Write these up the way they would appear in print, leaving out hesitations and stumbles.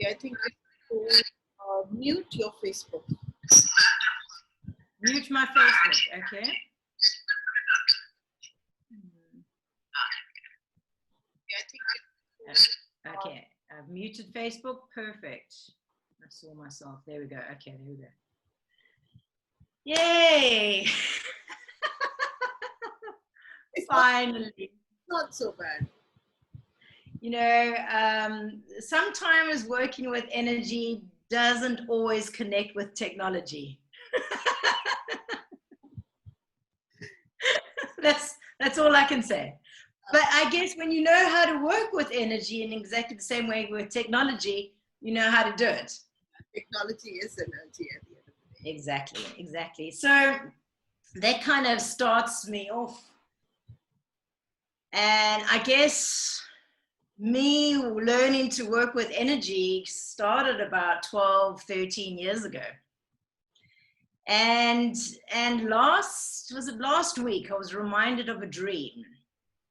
Okay, I think you mute your Facebook. Mute my Facebook, okay. Okay, I've muted Facebook, perfect. I saw myself, there we go, okay, there we go. Yay! Finally. Not so bad. You know, sometimes working with energy doesn't always connect with technology. That's all I can say. But I guess when you know how to work with energy in exactly the same way with technology, you know how to do it. Technology is energy at the end of the day. Exactly, exactly. So that kind of starts me off. And I guess me learning to work with energy started about 12, 13 years ago. And last week, I was reminded of a dream.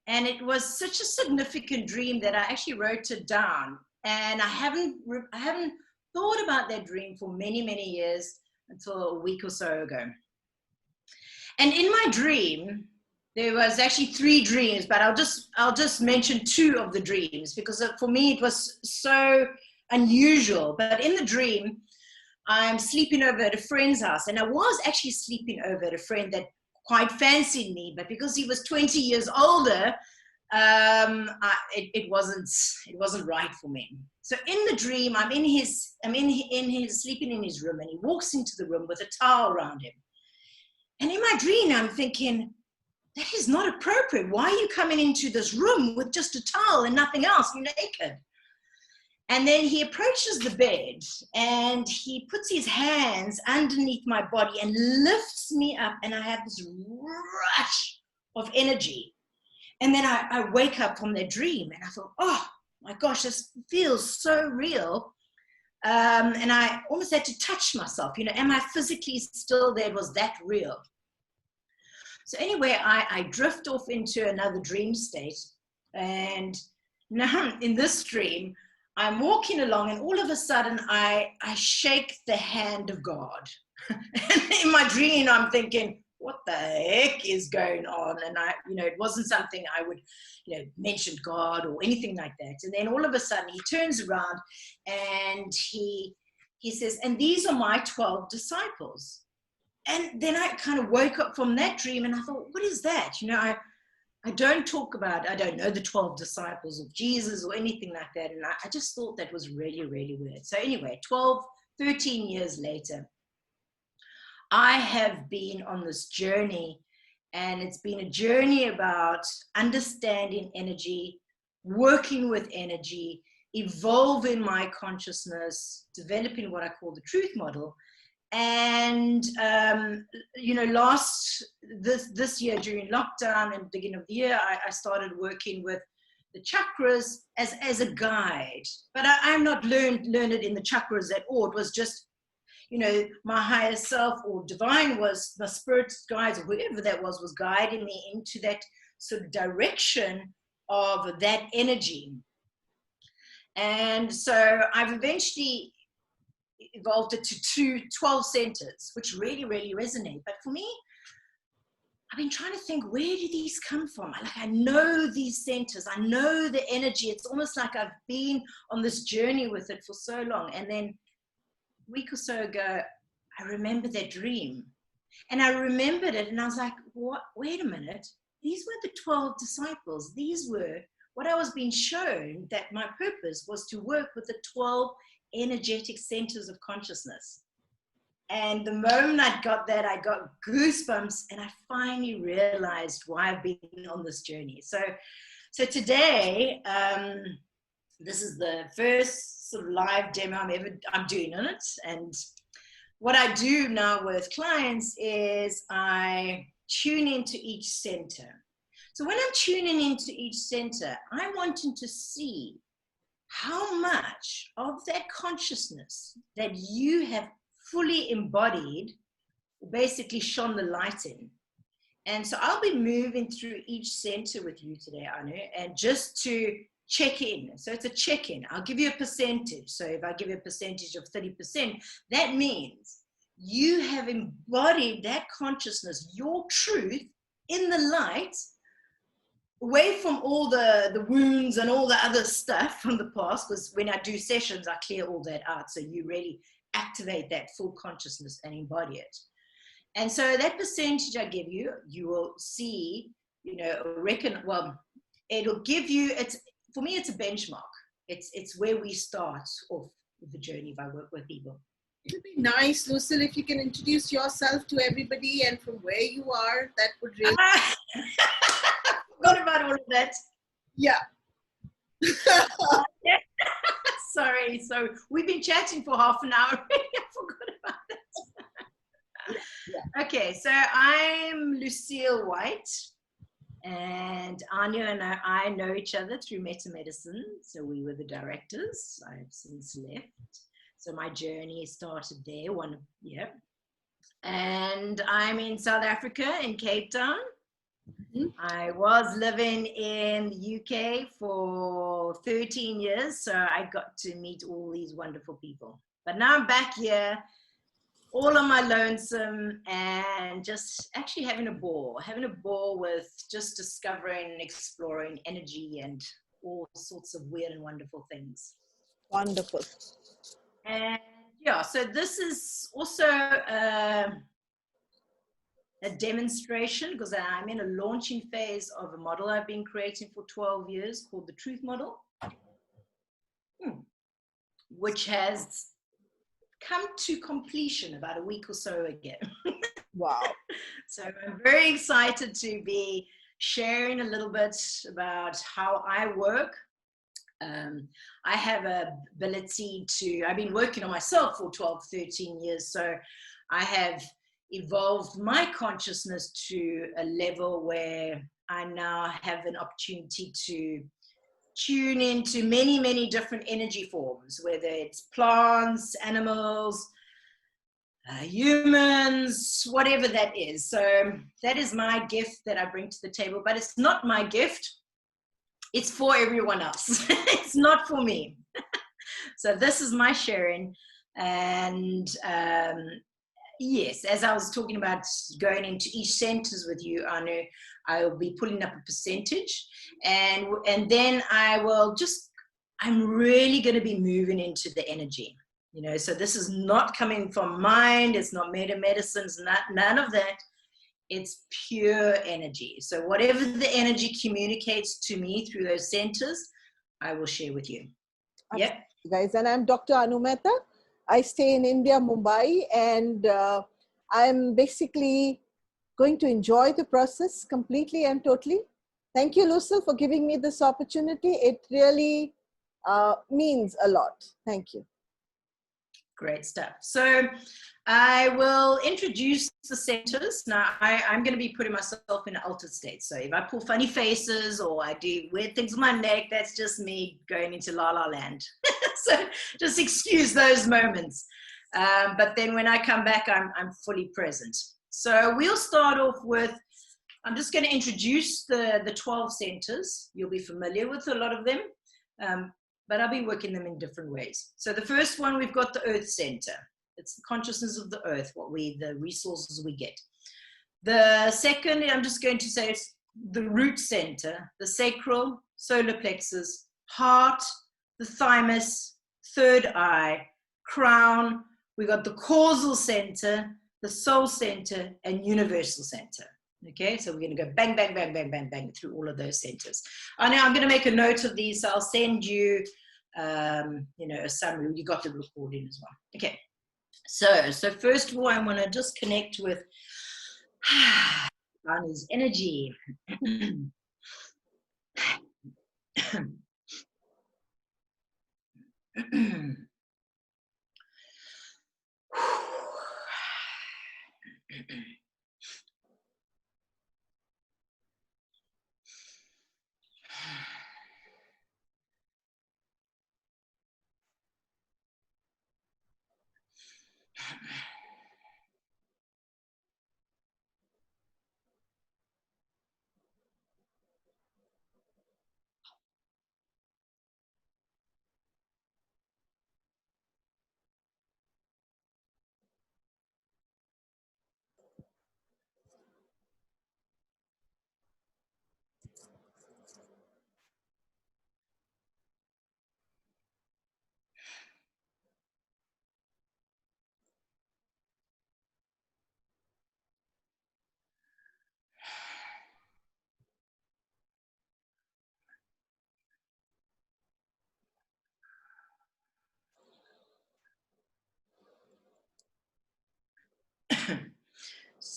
And it was such a significant dream that I actually wrote it down. And I haven't thought about that dream for many, many years until a week or so ago. And in my dream, there was actually 3 dreams, but I'll just mention 2 of the dreams because for me it was so unusual. But in the dream, I'm sleeping over at a friend's house, and I was actually sleeping over at a friend that quite fancied me, but because he was 20 years older, it wasn't right for me. So in the dream, I'm in his sleeping in his room, and he walks into the room with a towel around him. And in my dream, I'm thinking, that is not appropriate. Why are you coming into this room with just a towel and nothing else? You're naked. And then he approaches the bed and he puts his hands underneath my body and lifts me up, and I have this rush of energy. And then I wake up from that dream and I thought, oh my gosh, this feels so real. And I almost had to touch myself, you know, am I physically still there? Was that real? So anyway, I drift off into another dream state. And now in this dream, I'm walking along, and all of a sudden I shake the hand of God. And in my dream, I'm thinking, what the heck is going on? And it wasn't something I would, mention God or anything like that. And then all of a sudden he turns around and he says, and these are my 12 disciples. And then I kind of woke up from that dream and I thought, what is that? I don't know the 12 disciples of Jesus or anything like that. And I just thought that was really, really weird. So anyway, 13 years later, I have been on this journey, and it's been a journey about understanding energy, working with energy, evolving my consciousness, developing what I call the truth model. And, this year during lockdown and beginning of the year, I started working with the chakras as a guide. But I'm not learned it in the chakras at all. It was just, my higher self or divine was, my spirit guides or whoever that was guiding me into that sort of direction of that energy. And so I've eventually evolved it to 12 centers, which really, really resonate. But for me, I've been trying to think, where do these come from? I know these centers, I know the energy. It's almost like I've been on this journey with it for so long. And then a week or so ago, I remember that dream. And I remembered it, and I was like, what? Wait a minute. These were the 12 disciples. These were what I was being shown, that my purpose was to work with the 12 energetic centers of consciousness. And the moment I got that, I got goosebumps, and I finally realized why I've been on this journey. So today, this is the first sort of live demo I'm doing on it. And what I do now with clients is I tune into each center. So when I'm tuning into each center, I'm wanting to see how much of that consciousness that you have fully embodied, basically shone the light in. And so I'll be moving through each center with you today, Anu, and just to check in. So it's a check in. I'll give you a percentage. So if I give you a percentage of 30%, that means you have embodied that consciousness, your truth in the light, away from all the wounds and all the other stuff from the past. Because when I do sessions, I clear all that out. So you really activate that full consciousness and embody it. And so that percentage I give you, you will see, you know, well, it'll give you, for me, it's a benchmark. It's where we start off with the journey if I work with people. It would be nice, Lucille, if you can introduce yourself to everybody and from where you are. That would really. Forgot about all of that. Yeah. Sorry. So we've been chatting for half an hour. I forgot about that. Yeah. Okay, so I'm Lucille White. And Anya and I know each other through Meta Medicine. So we were the directors. I've since left. So my journey started there And I'm in South Africa, in Cape Town. Mm-hmm. I was living in the UK for 13 years. So I got to meet all these wonderful people. But now I'm back here, all on my lonesome, and just actually having a ball with just discovering and exploring energy and all sorts of weird and wonderful things. Wonderful. And yeah, so this is also a demonstration, because I'm in a launching phase of a model I've been creating for 12 years called the Truth Model, which has come to completion about a week or so ago. Wow. So I'm very excited to be sharing a little bit about how I work. I have a ability I've been working on myself for 12, 13 years. So I have evolved my consciousness to a level where I now have an opportunity to tune into many, many different energy forms, whether it's plants, animals, humans, whatever that is. So that is my gift that I bring to the table, but it's not my gift. It's for everyone else. It's not for me. So this is my sharing. And yes, as I was talking about going into each sentence with you, Anu, I'll be pulling up a percentage, and then I'm really going to be moving into the energy. You know, so this is not coming from mind. It's not meta medicines, none of that. It's pure energy. So whatever the energy communicates to me through those centers, I will share with you. Yep. Guys, and I'm Dr. Anu Mehta. I stay in India, Mumbai, and I'm basically going to enjoy the process completely and totally. Thank you, Lucille, for giving me this opportunity. It really means a lot. Thank you. Great stuff. So I will introduce the centers. Now, I'm going to be putting myself in an altered state. So if I pull funny faces or I do weird things with my neck, that's just me going into la la land. So just excuse those moments. But then when I come back, I'm fully present. So we'll start off with, I'm just going to introduce the 12 centers. You'll be familiar with a lot of them. But I'll be working them in different ways. So the first one, we've got the Earth Center. It's the consciousness of the Earth, the resources we get. The second, I'm just going to say, it's the Root Center, the sacral, solar plexus, heart, the thymus, third eye, crown. We got the causal center, the soul center, and universal center. Okay, so we're going to go bang, bang, bang, bang, bang, bang through all of those centers. Now I'm going to make a note of these. So I'll send you, a summary. You got the recording as well. Okay, so first of all, I want to just connect with Anu's energy.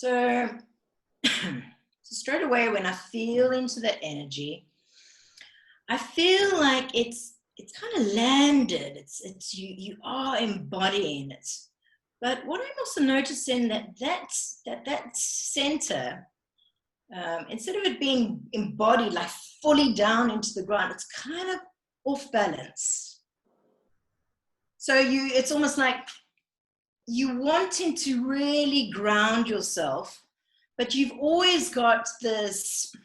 So, so straight away, when I feel into that energy, I feel like it's kind of landed. It's you are embodying it. But what I'm also noticing that center, instead of it being embodied, like fully down into the ground, it's kind of off balance. So it's almost like you wanting to really ground yourself, but you've always got this,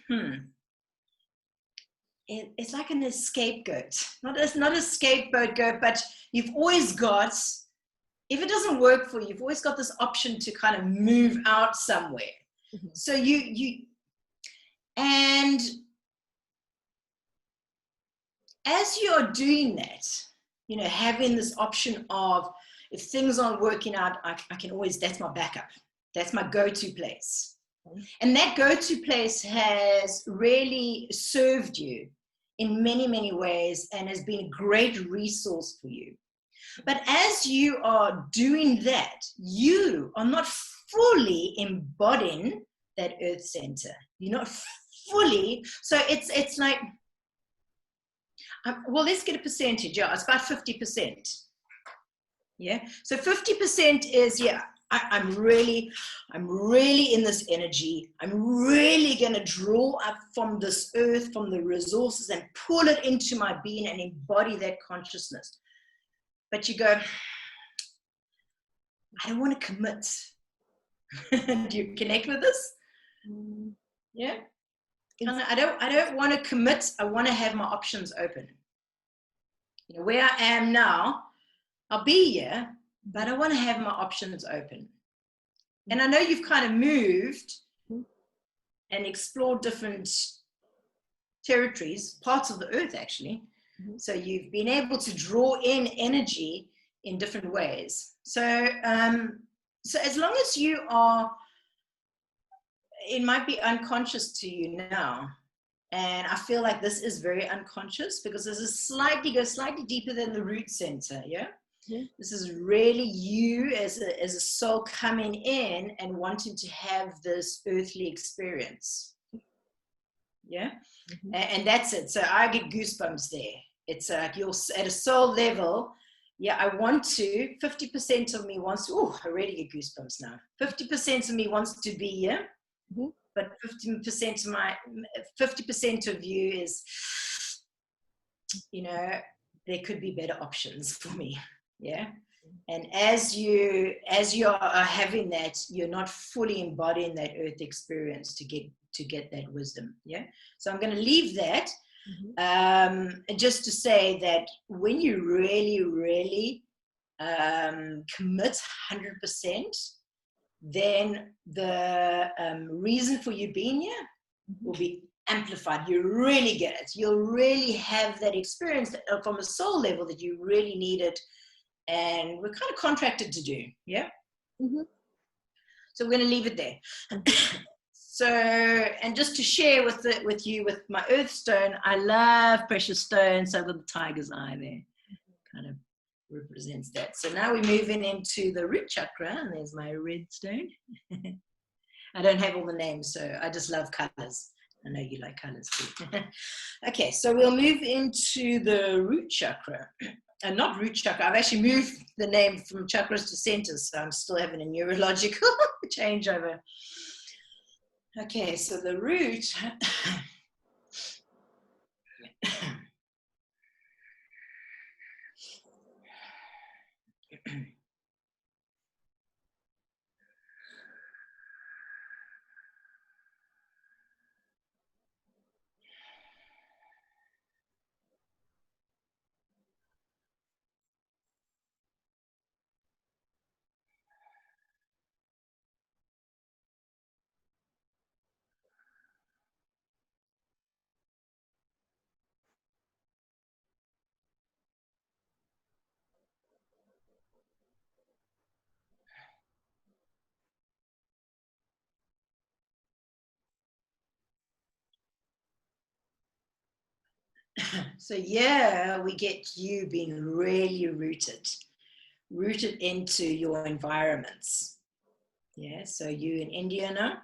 it's like an scapegoat. Not a scapegoat, but you've always got, if it doesn't work for you, you've always got this option to kind of move out somewhere. Mm-hmm. So and as you're doing that, having this option of, if things aren't working out, I can always, that's my backup. That's my go-to place. And that go-to place has really served you in many, many ways and has been a great resource for you. But as you are doing that, you are not fully embodying that earth center. You're not fully, so it's like, well, let's get a percentage. Yeah, it's about 50%. Yeah, so 50% is, yeah, I'm really in this energy. I'm really going to draw up from this earth, from the resources, and pull it into my being and embody that consciousness. But you go, I don't want to commit. Do you connect with this? Yeah. I don't want to commit. I want to have my options open. Where I am now, I'll be here, but I want to have my options open. And I know you've kind of moved and explored different territories, parts of the earth actually. So you've been able to draw in energy in different ways. So, so as long as you are, it might be unconscious to you now. And I feel like this is very unconscious because this is goes slightly deeper than the root center. Yeah. This is really you as a soul coming in and wanting to have this earthly experience. Yeah. And that's it. So I get goosebumps there. It's like you're at a soul level. Yeah, I want to, 50% of me wants to, oh, I already get goosebumps now. 50% of me wants to be here. But 50% of you is, there could be better options for me. Yeah. And as you are having that, you're not fully embodying that earth experience to get that wisdom. Yeah. So I'm going to leave that. Just to say that when you really, really commit 100%, then the reason for you being here will be amplified. You really get it. You'll really have that experience from a soul level that you really needed, and we're kind of contracted to do. Yeah. So we're going to leave it there. So, and just to share with you with my earth stone, I love precious stones. So I've got the tiger's eye there, kind of represents that. So now we're moving into the root chakra, and there's my red stone. I don't have all the names, so I just love colors. I know you like colors too. Okay, so we'll move into the root chakra. Not root chakra, I've actually moved the name from chakras to centers, so I'm still having a neurological changeover. Okay, so the root. So yeah, we get you being really rooted into your environments. Yeah, so you in India now.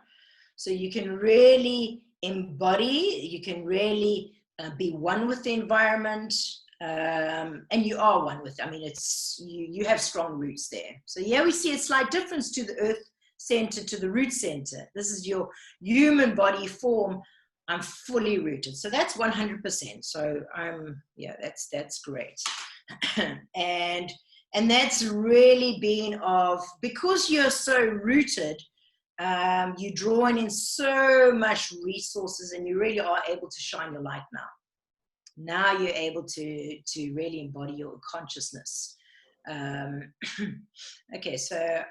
So you can really embody, you can really be one with the environment, and you are one with, I mean, it's, you have strong roots there. So yeah, we see a slight difference to the earth center to the root center. This is your human body form. I'm fully rooted. So that's 100%. So yeah, that's great. and that's really been of, because you're so rooted, you drawing in so much resources, and you really are able to shine your light now. Now you're able to really embody your consciousness. Okay, so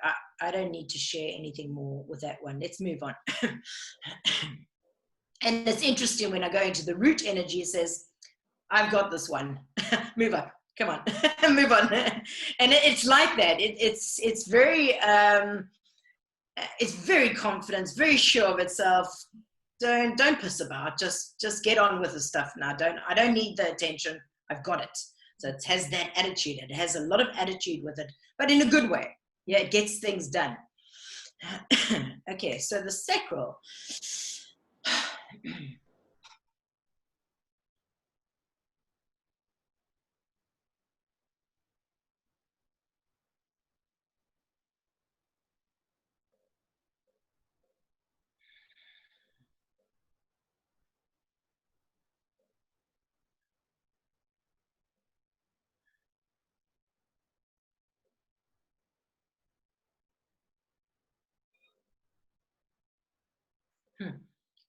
I don't need to share anything more with that one. Let's move on. And it's interesting, when I go into the root energy, it says, I've got this one. Move up. Come on. Move on. And it's like that. It's very confident, very sure of itself. Don't piss about. Just get on with the stuff now. I don't need the attention. I've got it. So it has that attitude. It has a lot of attitude with it, but in a good way. Yeah, it gets things done. Okay, so the sacral.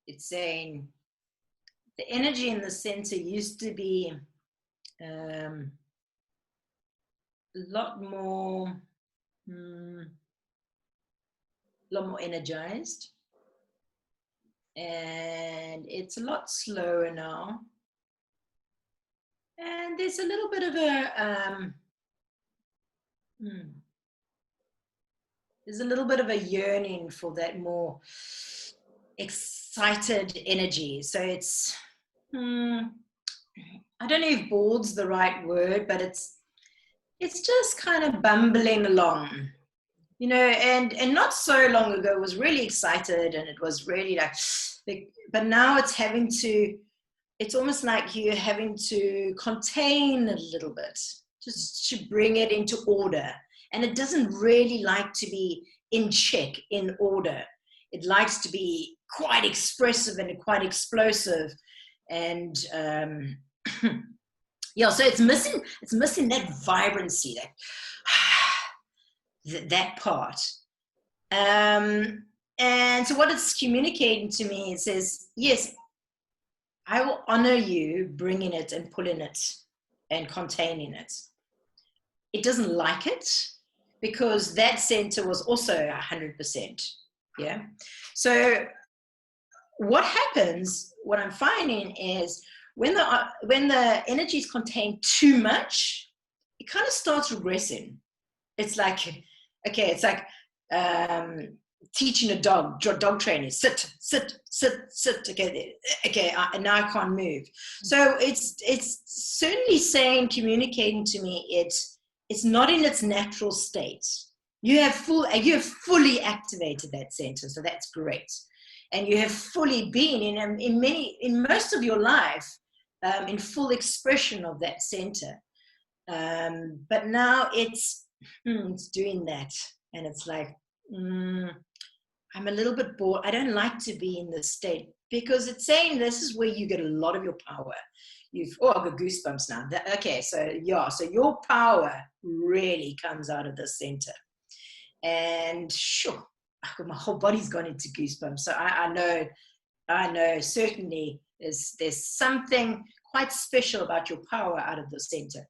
It's saying the energy in the center used to be a lot more energized, and it's a lot slower now, and there's a little bit of a there's a little bit of a yearning for that more excited energy. So it's I don't know if bored's the right word, but it's just kind of bumbling along, you know. And not so long ago it was really excited, and it was really like, but now it's almost like you're having to contain a little bit, just to bring it into order. And it doesn't really like to be in check, in order. It likes to be quite expressive and quite explosive. And yeah, so it's missing that vibrancy, that part. And so what it's communicating to me, it says, yes, I will honor you bringing it and pulling it and containing it. It doesn't like it, because that center was also 100%. Yeah. So what happens, what I'm finding is, when the energy is contained too much, it kind of starts regressing. It's like, okay, it's like teaching a dog training, sit. Okay, and now I can't move. So it's certainly saying, communicating to me, it's not in its natural state. You have fully activated that center, so that's great. And you have fully been in most of your life in full expression of that center. But now it's doing that, and it's like, I'm a little bit bored. I don't like to be in this state, because it's saying this is where you get a lot of your power. I've got goosebumps now. Okay, so yeah, so your power really comes out of the center. And sure, my whole body's gone into goosebumps. So I know certainly there's something quite special about your power out of the center.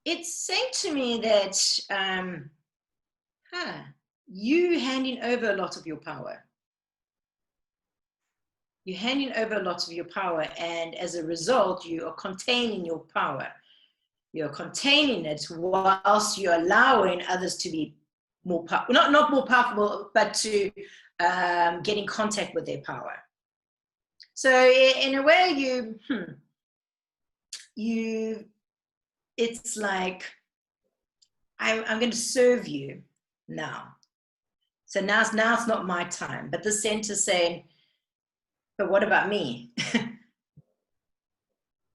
It's saying to me that you handing over a lot of your power. You're handing over a lot of your power, and as a result, you are containing your power. You're containing it whilst you're allowing others to be more powerful, not more powerful, but to get in contact with their power. So in a way, it's like I'm going to serve you now. So now it's not my time, but the center saying, but what about me?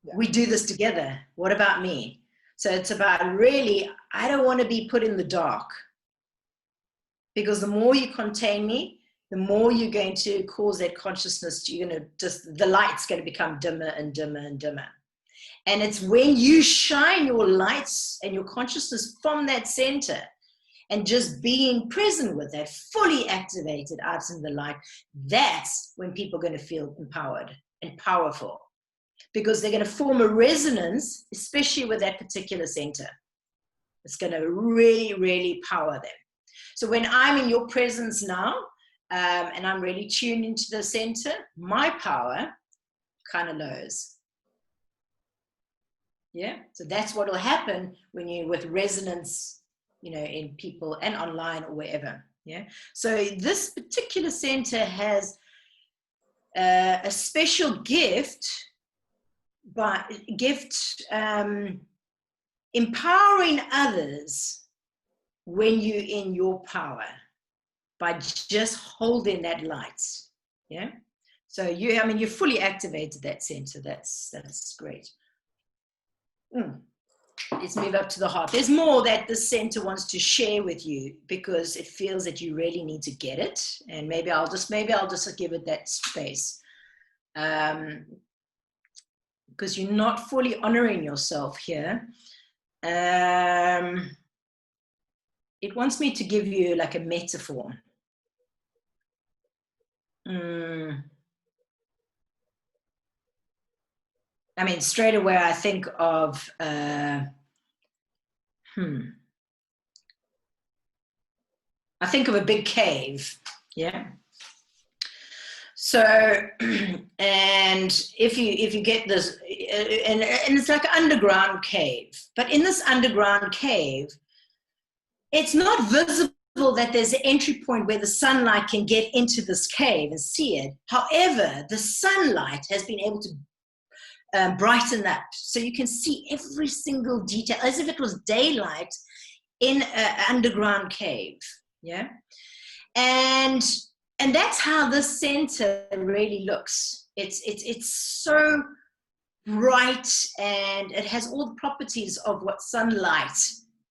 Yeah. We do this together. What about me? So it's about really, I don't want to be put in the dark, because the more you contain me, the more you're going to cause that consciousness, you're going to just, the light's going to become dimmer and dimmer and dimmer. And it's when you shine your lights and your consciousness from that center and just being present with that, fully activated out in the light, that's when people are going to feel empowered and powerful, because they're going to form a resonance, especially with that particular center. It's going to really, really power them. So when I'm in your presence now, and I'm really tuned into the center, my power kind of lowers. Yeah, so that's what will happen when you with resonance, you know, in people and online or wherever. Yeah, so this particular center has a special gift, empowering others when you're in your power, by just holding that light. Yeah, so you fully activated that center. That's great. Let's move up to the heart. There's more that the center wants to share with you, because it feels that you really need to get it. And maybe I'll just give it that space, because you're not fully honoring yourself here. It wants me to give you like a metaphor. I mean, straight away I think of I think of a big cave. Yeah. So, and if you get this, and it's like an underground cave, but in this underground cave, it's not visible that there's an entry point where the sunlight can get into this cave and see it. However, the sunlight has been able to brighten up, so you can see every single detail as if it was daylight in an underground cave. Yeah, and that's how this center really looks. It's so bright, and it has all the properties of what sunlight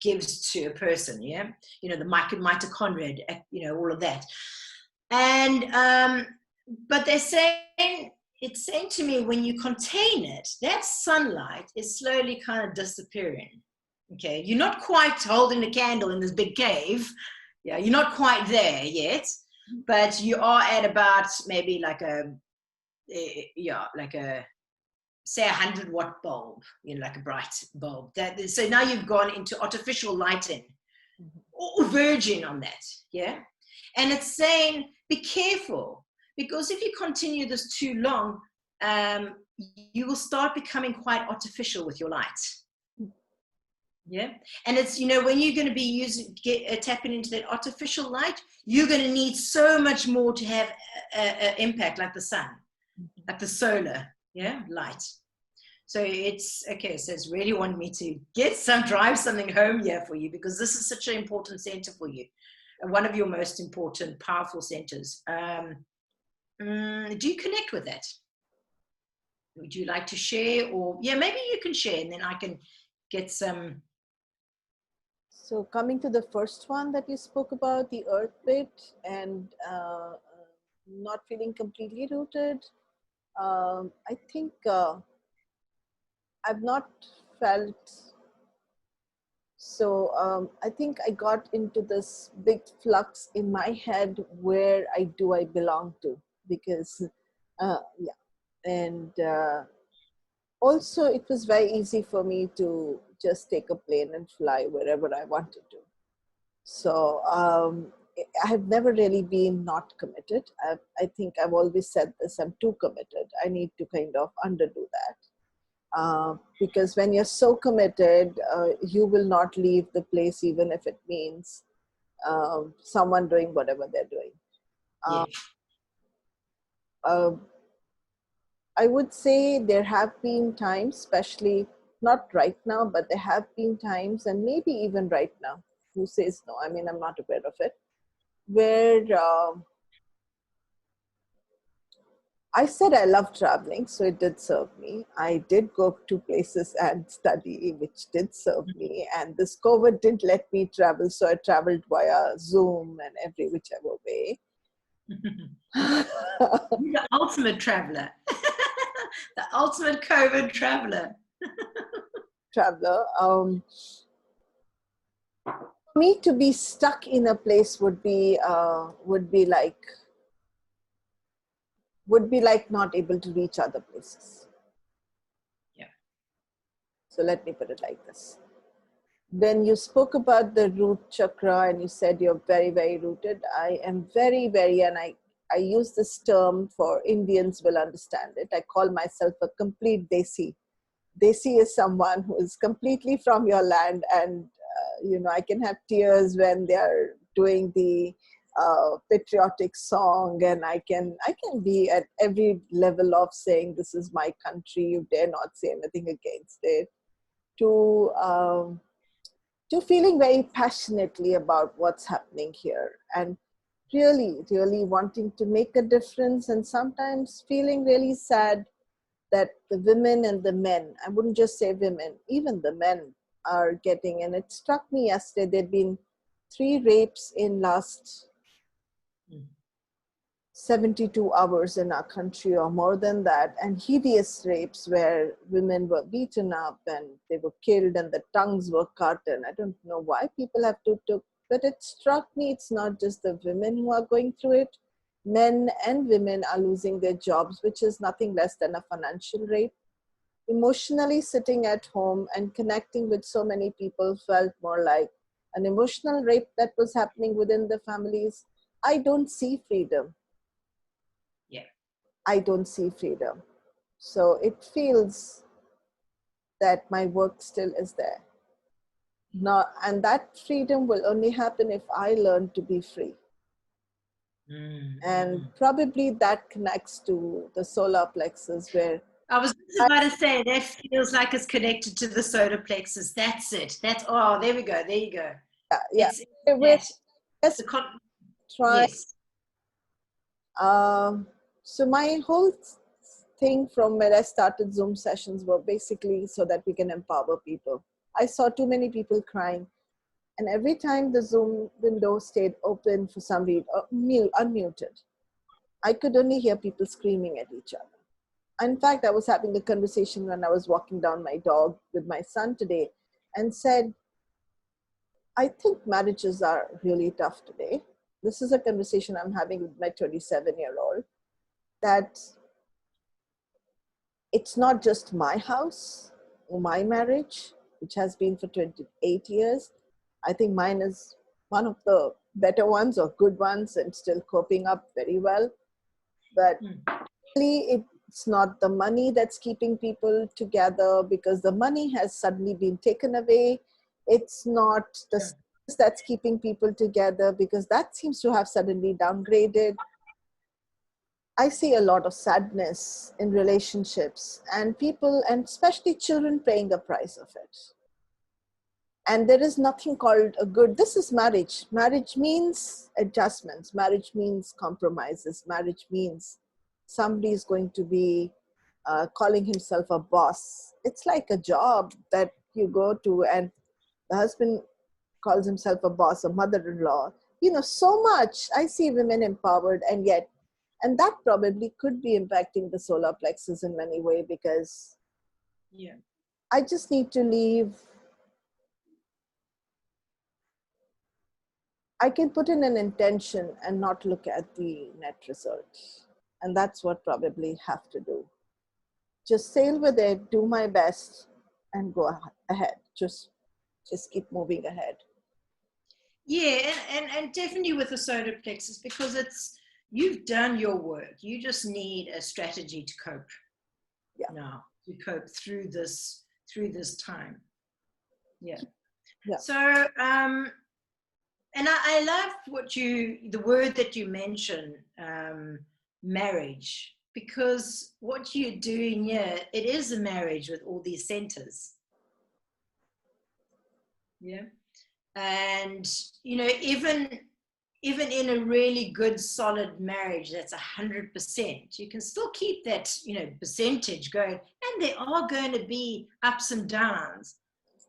gives to a person. Yeah, you know, the mitochondria, you know, all of that. And but they're saying, it's saying to me, when you contain it, that sunlight is slowly kind of disappearing. Okay, you're not quite holding a candle in this big cave. Yeah, you're not quite there yet, but you are at about maybe like a say 100-watt bulb, you know, like a bright bulb. So now you've gone into artificial lighting, or verging on that. Yeah, and it's saying, be careful, because if you continue this too long, you will start becoming quite artificial with your light. Yeah, and it's, you know, when you're going to be tapping into that artificial light, you're going to need so much more to have an impact, like the sun, like the solar, yeah, light. So it's okay. So it's really want me to drive something home here for you, because this is such an important center for you, and one of your most important, powerful centers. Do you connect with that? Would you like to share? Or yeah, maybe you can share, and then I can get some. So coming to the first one that you spoke about, the earth bit, and not feeling completely rooted, I think I've not felt. So I think I got into this big flux in my head, where I belong to, because yeah, and also it was very easy for me to just take a plane and fly wherever I wanted to. So I have never really been not committed. I think I've always said this, I'm too committed. I need to kind of underdo that. Because when you're so committed, you will not leave the place, even if it means someone doing whatever they're doing. I would say there have been times, especially not right now, but there have been times, and maybe even right now, who says no? I mean, I'm not aware of it, where I said I love traveling, so it did serve me. I did go to places and study, which did serve me. And this COVID didn't let me travel, so I traveled via Zoom and every whichever way. You're the ultimate traveler. The ultimate COVID traveler. Traveler. Me to be stuck in a place would be like not able to reach other places. Yeah. So let me put it like this. When you spoke about the root chakra and you said you're very, very rooted, I am very, very, and I use this term for Indians will understand it. I call myself a complete Desi. Desi is someone who is completely from your land, and I can have tears when they are doing the patriotic song, and I can be at every level of saying this is my country. You dare not say anything against it. To feeling very passionately about what's happening here, and really, really wanting to make a difference, and sometimes feeling really sad that the women and the men, I wouldn't just say women, even the men are getting, and it struck me yesterday, there'd been 3 rapes in last 72 hours in our country, or more than that, and hideous rapes where women were beaten up and they were killed and the tongues were cut. And I don't know why people have to, but it struck me it's not just the women who are going through it. Men and women are losing their jobs, which is nothing less than a financial rape. Emotionally sitting at home and connecting with so many people felt more like an emotional rape that was happening within the families. I don't see freedom. Yeah. I don't see freedom. So it feels that my work still is there. And that freedom will only happen if I learn to be free. And probably that connects to the solar plexus, where I was just about to say that feels like it's connected to the solar plexus. That's it. There we go. There you go. yeah. It's With yes, try. yes. So my whole thing from when I started Zoom sessions were basically so that we can empower people. I saw too many people crying, and every time the Zoom window stayed open for some reason, unmuted, I could only hear people screaming at each other. In fact, I was having a conversation when I was walking down my dog with my son today, and said, I think marriages are really tough today. This is a conversation I'm having with my 27-year-old, that it's not just my house or my marriage, which has been for 28 years. I think mine is one of the better ones or good ones and still coping up very well. But really, it's not the money that's keeping people together, because the money has suddenly been taken away. It's not the skills that's keeping people together, because that seems to have suddenly downgraded. I see a lot of sadness in relationships, and people, and especially children, paying the price of it. And there is nothing called a good, this is marriage. Marriage means adjustments. Marriage means compromises. Marriage means somebody is going to be calling himself a boss. It's like a job that you go to, and the husband calls himself a boss, a mother-in-law. So much. I see women empowered, and yet, and that probably could be impacting the solar plexus in many ways, because I just need to leave. I can put in an intention and not look at the net result. And that's what probably have to do. Just sail with it, do my best, and go ahead. Just keep moving ahead. Yeah, and definitely with the solar plexus, because you've done your work. You just need a strategy to cope now, to cope through this time. Yeah. So and I love the word that you mentioned, marriage, because what you're doing here, it is a marriage with all these centers. Yeah. And, you know, even in a really good, solid marriage, that's 100%, you can still keep that, you know, percentage going. And there are going to be ups and downs.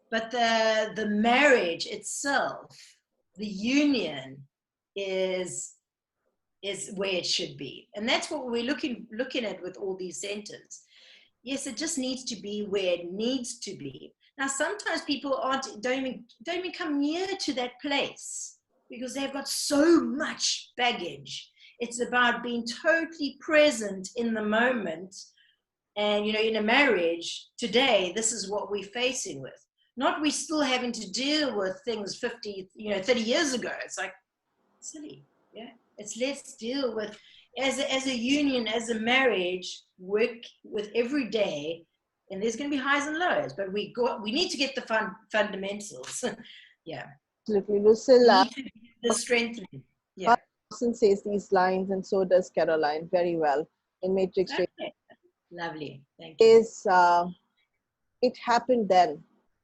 But the marriage itself, the union is where it should be. And that's what we're looking at with all these centers. Yes, it just needs to be where it needs to be. Now, sometimes people don't even come near to that place because they've got so much baggage. It's about being totally present in the moment. And, you know, in a marriage today, this is what we're facing with. Not we still having to deal with things 50, 30 years ago. It's like silly. Yeah. It's let's deal with as a union, as a marriage, work with every day, and there's going to be highs and lows, but we need to get the fundamentals. Yeah. Absolutely. Lucille, We need to get the strengthening. Yeah. Carson says these lines, and so does Caroline very well in Matrix. Okay. Lovely. Thank you. Is it happened then?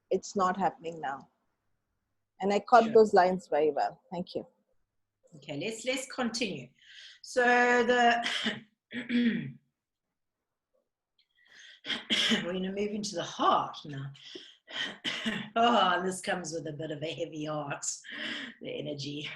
It's not happening now. And I caught those lines very well. Thank you. Okay, let's continue. So the we're going to move into the heart now. Oh, this comes with a bit of a heavy heart, the energy.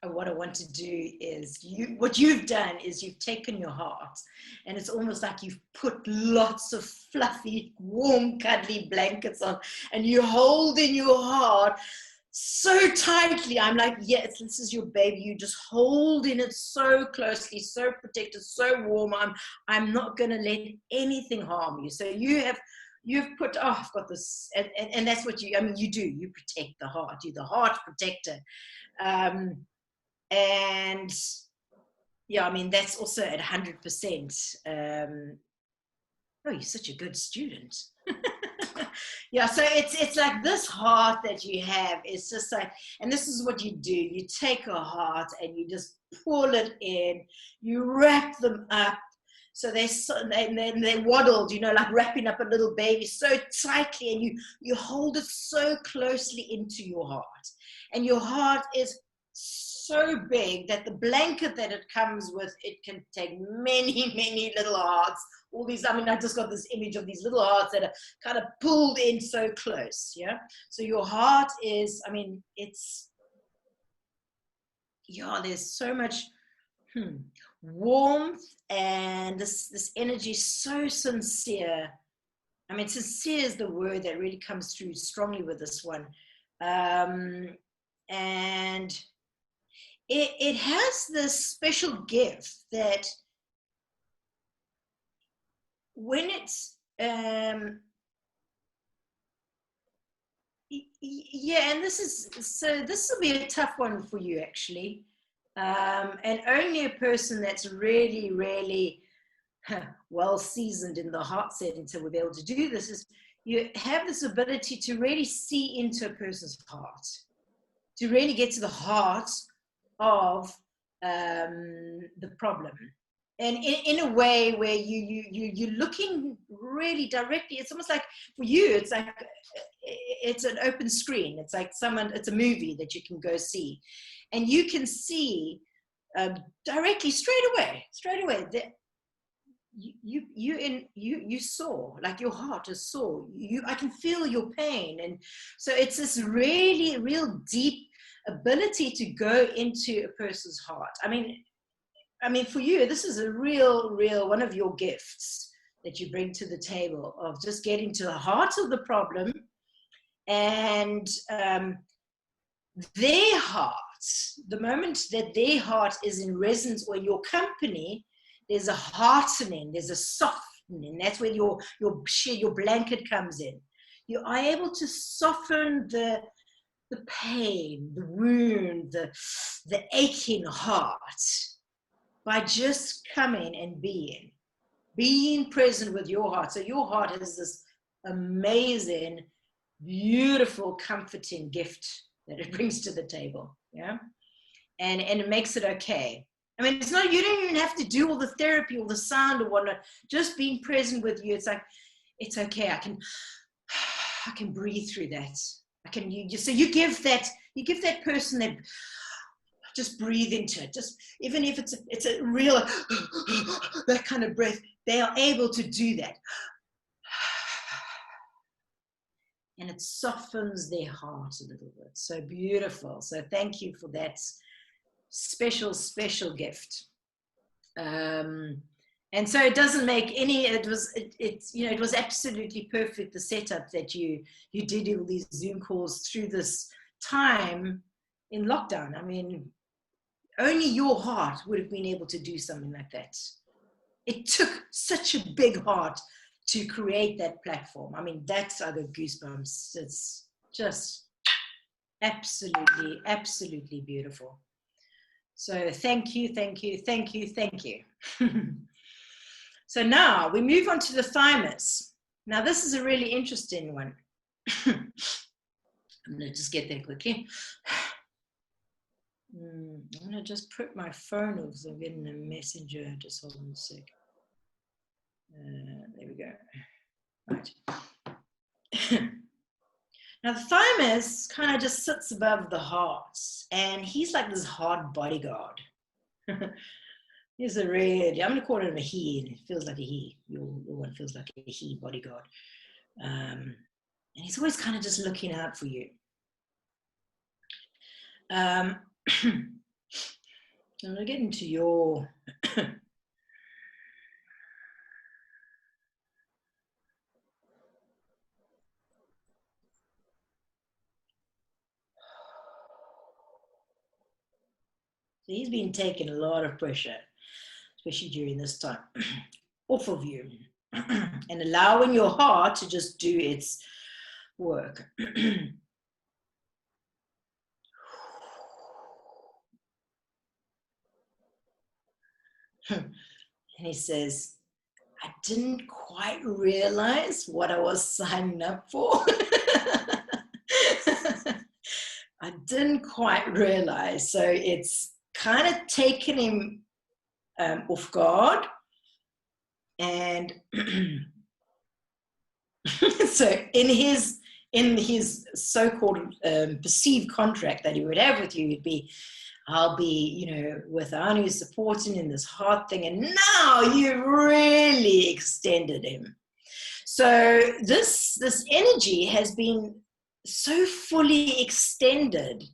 What I want to do is what you've done is you've taken your heart, and it's almost like you've put lots of fluffy, warm, cuddly blankets on, and you hold in your heart so tightly. I'm like, yes, this is your baby. You just holding it so closely, so protected, so warm. I'm not going to let anything harm you. So you've put, oh, I've got this, and that's what you do. You protect the heart. You're the heart protector. And yeah, I mean, that's also at 100%. Oh, you're such a good student. Yeah, so it's like this heart that you have is just like, and this is what you do. You take a heart and you just pull it in, you wrap them up. So they're waddled, you know, like wrapping up a little baby so tightly, and you hold it so closely into your heart. And your heart is so big that the blanket that it comes with, it can take many, many little hearts. All these, I mean, I just got this image of these little hearts that are kind of pulled in so close, yeah? So your heart is, I mean, it's, yeah, there's so much warmth, and this energy is so sincere. I mean, sincere is the word that really comes through strongly with this one. And it has this special gift that when it's yeah, and this will be a tough one for you actually, and only a person that's really, really well seasoned in the heart setting to be able to do this is you have this ability to really see into a person's heart, to really get to the heart of the problem, and in a way where you're looking really directly. It's almost like for you, it's like it's an open screen. It's like it's a movie that you can go see, and you can see directly straight away that you saw, like your heart is sore. I can feel your pain, and so it's this really real deep ability to go into a person's heart. I mean, for you, this is a real one of your gifts that you bring to the table, of just getting to the heart of the problem, and their heart, the moment that their heart is in resonance, or your company, there's a heartening, there's a softening. That's where your blanket comes in. You are able to soften the pain, the wound, the aching heart, by just coming and being present with your heart. So your heart has this amazing beautiful, comforting gift that it brings to the table. Yeah. And it makes it okay. I mean, it's not, you don't even have to do all the therapy or the sound or whatnot. Just being present with you, it's like, it's okay. I can breathe through that. So you give that person that, just breathe into it. Just, even if it's a real, that kind of breath, they are able to do that. And it softens their heart a little bit. So beautiful. So thank you for that special, special gift. And so it doesn't make any, it was absolutely perfect, the setup that you did all these Zoom calls through this time in lockdown. I mean, only your heart would have been able to do something like that. It took such a big heart to create that platform. I mean, that's, I got goosebumps. It's just absolutely, absolutely beautiful. So thank you, thank you, thank you, thank you. So now we move on to the thymus. Now this is a really interesting one. I'm going to just get there quickly. I'm going to just put my phone off so I'm getting a messenger. Just hold on a sec. There we go. Right. Now the thymus kind of just sits above the heart, and he's like this heart bodyguard. He's a really, I'm going to call him a he, and it feels like a he. Your one feels like a he bodyguard. And he's always kind of just looking out for you. I'm going to get into your... So he's been taking a lot of pressure, especially during this time, off of you, and allowing your heart to just do its work. And he says, I didn't quite realize what I was signing up for. I didn't quite realize. So it's kind of taken him off guard. And so in his so-called perceived contract that he would have with you, it'd be, I'll be, with Anu supporting in this hard thing. And now you really extended him. So this energy has been so fully extended,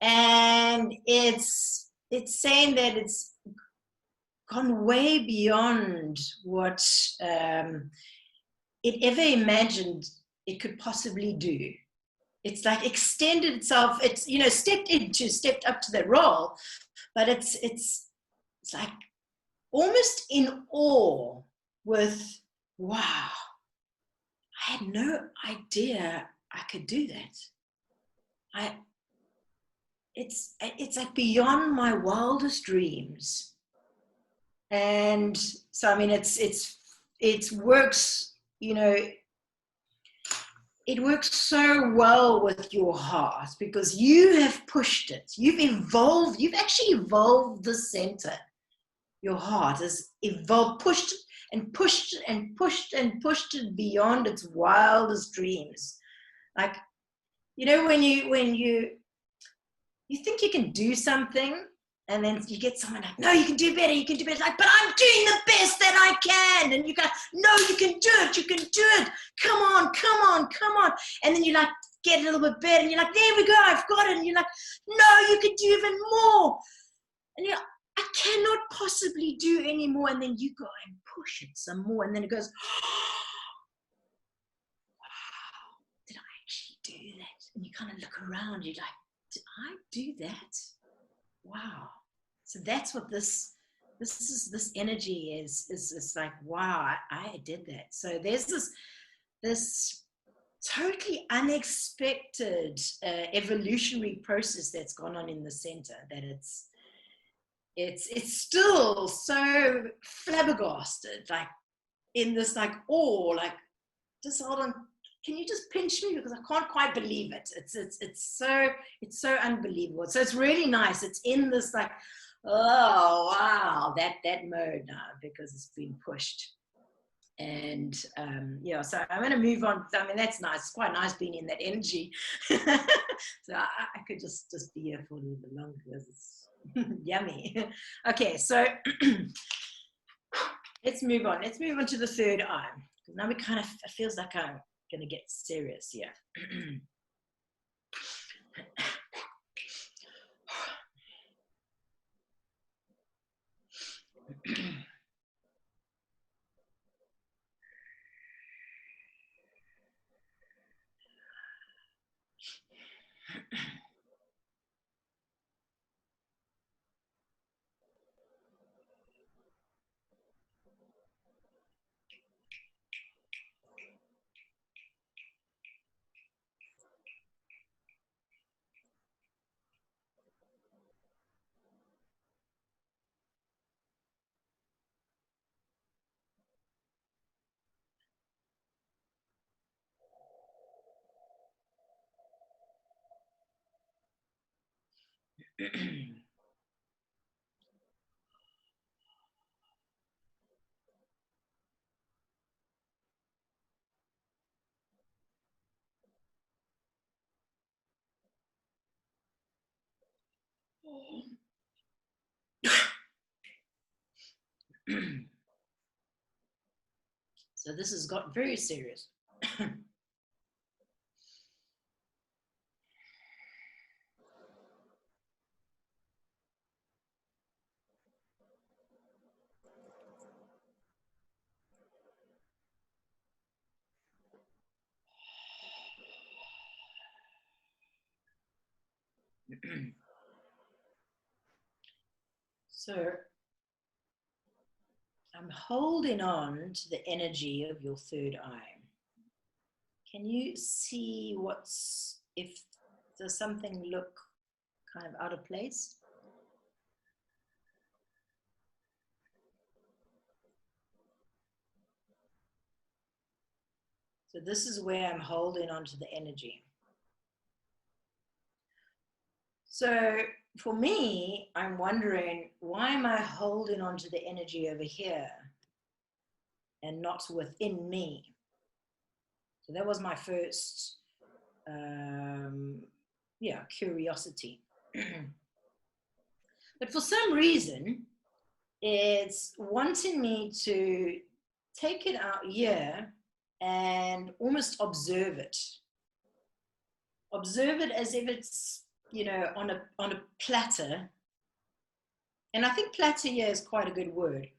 and it's saying that it's gone way beyond what it ever imagined it could possibly do. It's like extended itself. It's stepped up to that role, but it's like almost in awe with, wow, I had no idea I could do that. It's like beyond my wildest dreams. And so, I mean, it works, it works so well with your heart because you have pushed it. You've actually evolved the center. Your heart has evolved, pushed it and pushed it and pushed and pushed it beyond its wildest dreams. Like, when you think you can do something, and then you get someone like, no, you can do better, like, but I'm doing the best that I can. And you go, no, you can do it, come on. And then you like get a little bit better, and you're like, there we go, I've got it. And you're like, no, you can do even more. And you're like, I cannot possibly do any more. And then you go and push it some more, and then it goes, wow, did I actually do that? And you kind of look around, you're like, did I do that? Wow. So that's what this energy is. It's like, wow, I did that. So there's this totally unexpected evolutionary process that's gone on in the center, that it's still so flabbergasted, like in this like awe, like just hold on, can you just pinch me, because I can't quite believe it. It's so unbelievable. So it's really nice. It's in this like, oh wow, that mode now, because it's been pushed. And yeah, so I'm going to move on. I mean, that's nice. It's quite nice being in that energy. So I could just be here for a little bit longer, because it's yummy. Okay, so let's move on. Let's move on to the third eye. Now we kind of, it feels like I'm going to get serious here. So this has got very serious. So I'm holding on to the energy of your third eye. Can you see if does something look kind of out of place? So this is where I'm holding on to the energy. So for me, I'm wondering, why am I holding on to the energy over here and not within me? So that was my first, curiosity. But for some reason, it's wanting me to take it out here and almost observe it. Observe it as if it's, on a platter. And I think platter here is quite a good word.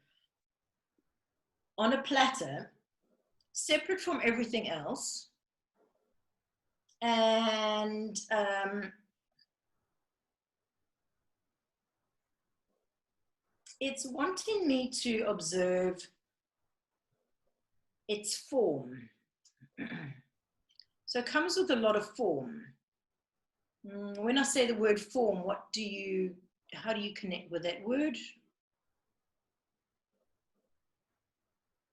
On a platter, separate from everything else. And it's wanting me to observe its form. So it comes with a lot of form. When I say the word form, how do you connect with that word?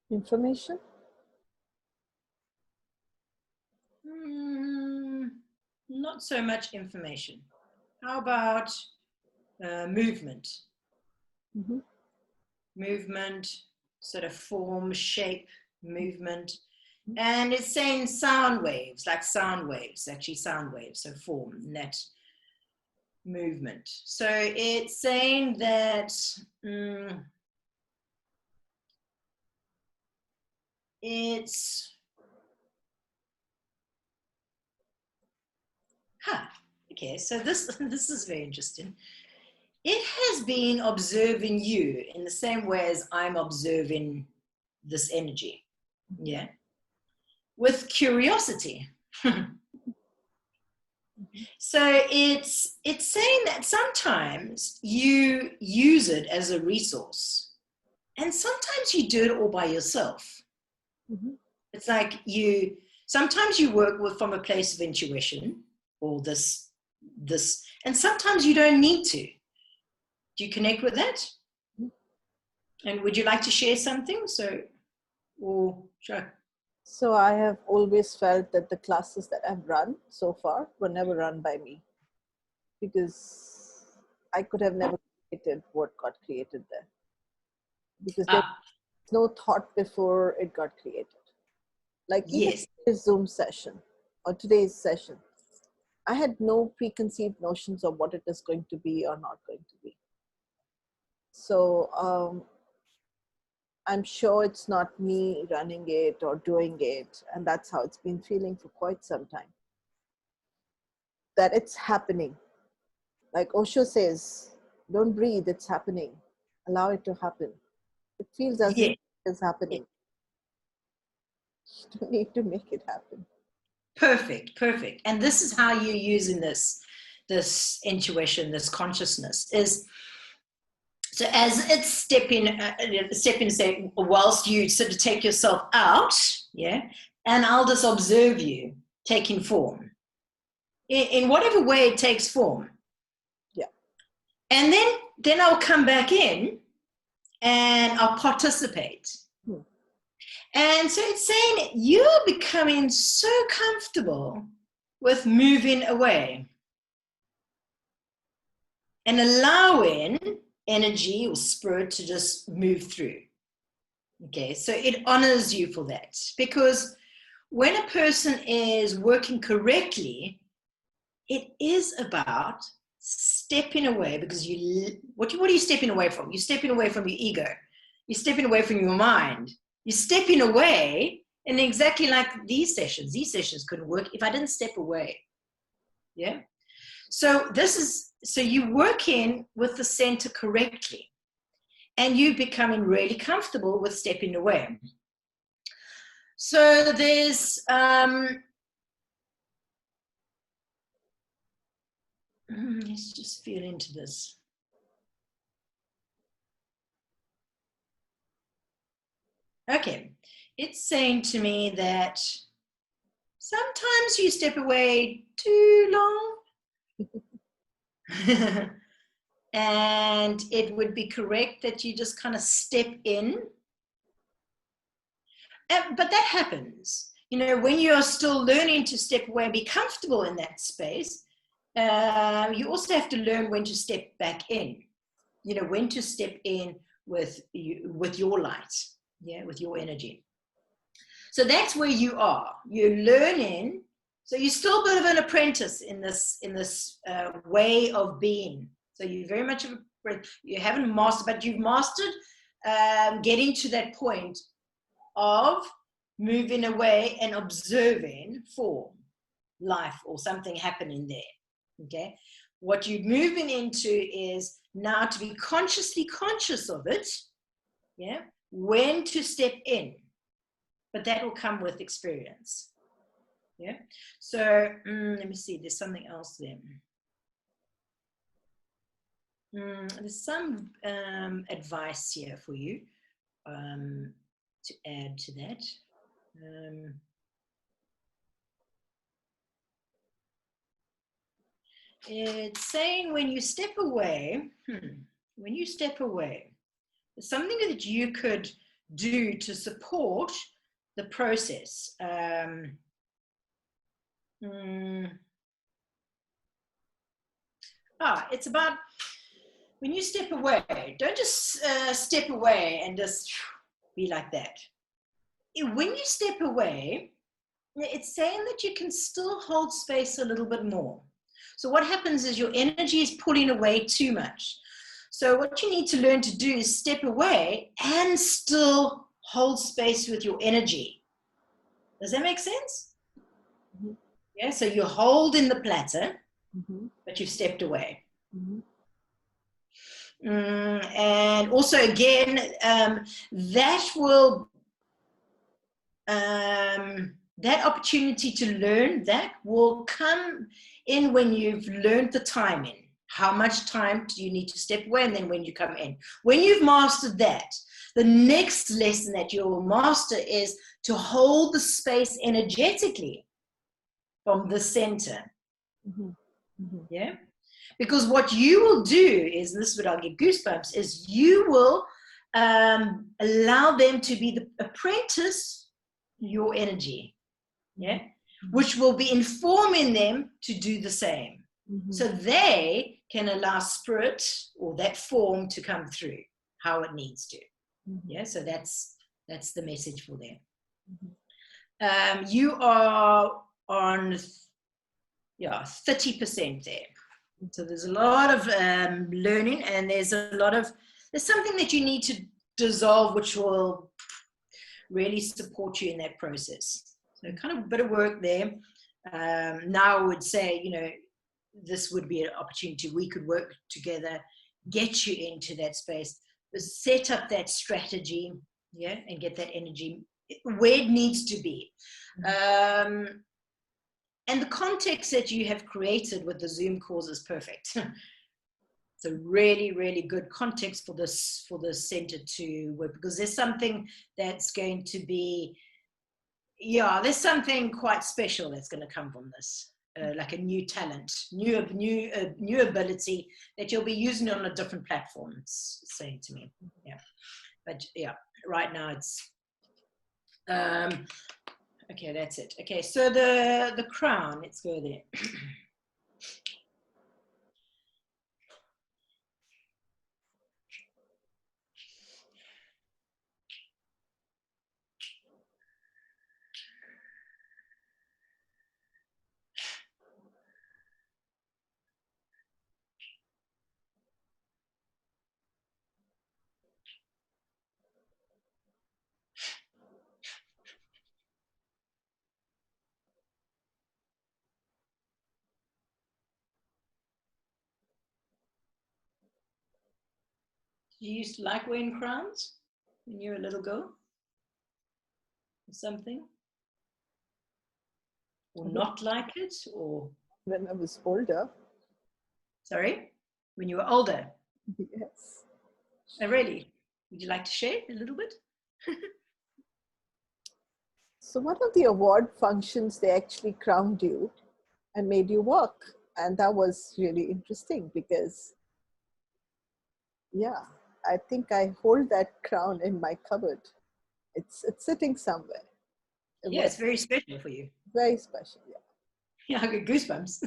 Information? Not so much information. How about movement? Mm-hmm. Movement, sort of form, shape, movement. And it's saying sound waves, actually sound waves, so form, net movement. So it's saying that okay, so this is very interesting. It has been observing you in the same way as I'm observing this energy, yeah, with curiosity. So it's saying that sometimes you use it as a resource, and sometimes you do it all by yourself. Mm-hmm. It's like sometimes you work from a place of intuition, or this, and sometimes you don't need to. Do you connect with that? And would you like to share something? Or sure. So I have always felt that the classes that I've run so far were never run by me, because I could have never created what got created there, because there Ah, was no thought before it got created. Like even yes. today's Zoom session or today's session, I had no preconceived notions of what it is going to be or not going to be. So I'm sure it's not me running it or doing it, and that's how it's been feeling for quite some time. That it's happening. Like Osho says, don't breathe, it's happening. Allow it to happen. It feels as if Yes. it is happening. You don't need to make it happen. Perfect, perfect. And this is how you're using this intuition, this consciousness is, so as it's stepping, say, whilst you sort of take yourself out, yeah, and I'll just observe you taking form in whatever way it takes form. Yeah. And then I'll come back in and I'll participate. And so it's saying you're becoming so comfortable with moving away and allowing energy or spirit to just move through. Okay, so it honors you for that, because when a person is working correctly, it is about stepping away, because what are you stepping away from? You're stepping away from your ego. You're stepping away from your mind. You're stepping away, and exactly like these sessions couldn't work if I didn't step away. Yeah. So you work in with the center correctly, and you becoming really comfortable with stepping away. So there's let's just feel into this. Okay, it's saying to me that sometimes you step away too long. And it would be correct that you just kind of step in. But that happens. You know, when you're still learning to step away and be comfortable in that space, you also have to learn when to step back in. You know, when to step in with your light, yeah, with your energy. So that's where you are. You're learning. So you're still a bit of an apprentice in this way of being. So you're very much of you haven't mastered, but you've mastered getting to that point of moving away and observing form, life, or something happening there. Okay, what you're moving into is now to be consciously conscious of it. Yeah, when to step in, but that will come with experience. Yeah. So let me see. There's something else there. There's some advice here for you to add to that. It's saying when you step away, there's something that you could do to support the process. It's about when you step away, don't just step away and just be like that. When you step away, it's saying that you can still hold space a little bit more. So what happens is your energy is pulling away too much. So what you need to learn to do is step away and still hold space with your energy. Does that make sense? Mm-hmm. Yeah, so you're holding the platter, but you've stepped away. And also, again, that will, that opportunity to learn, that will come in when you've learned the timing. How much time do you need to step away, and then when you come in. When you've mastered that, the next lesson that you'll master is to hold the space energetically from the center. Yeah? Because what you will do is, and this is what I'll get goosebumps, is you will allow them to be the apprentice, your energy, yeah, which will be informing them to do the same. So they can allow spirit or that form to come through how it needs to. Yeah, so that's the message for them. You are on 30% there. So there's a lot of learning, and there's something that you need to dissolve, which will really support you in that process. So kind of a bit of work there. Now I would say, you know, this would be an opportunity. We could work together, get you into that space, set up that strategy, yeah, and get that energy where it needs to be. And the context that you have created with the Zoom calls is perfect. It's a really, really good context for this center to work, because there's something that's going to be, there's something quite special that's going to come from this. Like a new talent, new ability that you'll be using on a different platform, it's saying to me. Yeah. But yeah, right now it's okay, that's it. Okay, so the crown, let's go there. You used to like wearing crowns when you were a little girl? Or something? Or not like it? Or when I was older. sorry? When you were older? Yes. Oh, really? Would you like to share a little bit? So one of the award functions, they actually crowned you and made you walk. And that was really interesting because, yeah, I think I hold that crown in my cupboard. It's sitting somewhere. Yeah, it's very special for you. Very special, yeah. Yeah, I get goosebumps.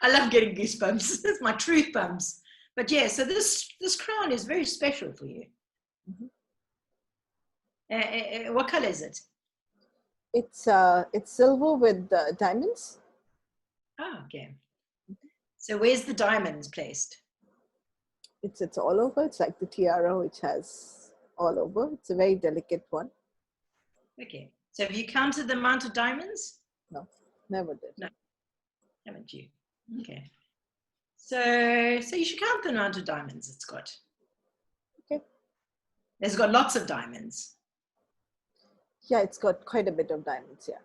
I love getting goosebumps. It's my truth bumps. But yeah, so this crown is very special for you. What color is it? It's silver with diamonds. Oh, okay. So where's the diamonds placed? It's all over. It's like the tiara, which has all over. It's a very delicate one. Okay. So have you counted the amount of diamonds? No, never did. No, haven't you? Okay. So you should count the amount of diamonds it's got. Okay. It's got lots of diamonds. Yeah, it's got quite a bit of diamonds, yeah.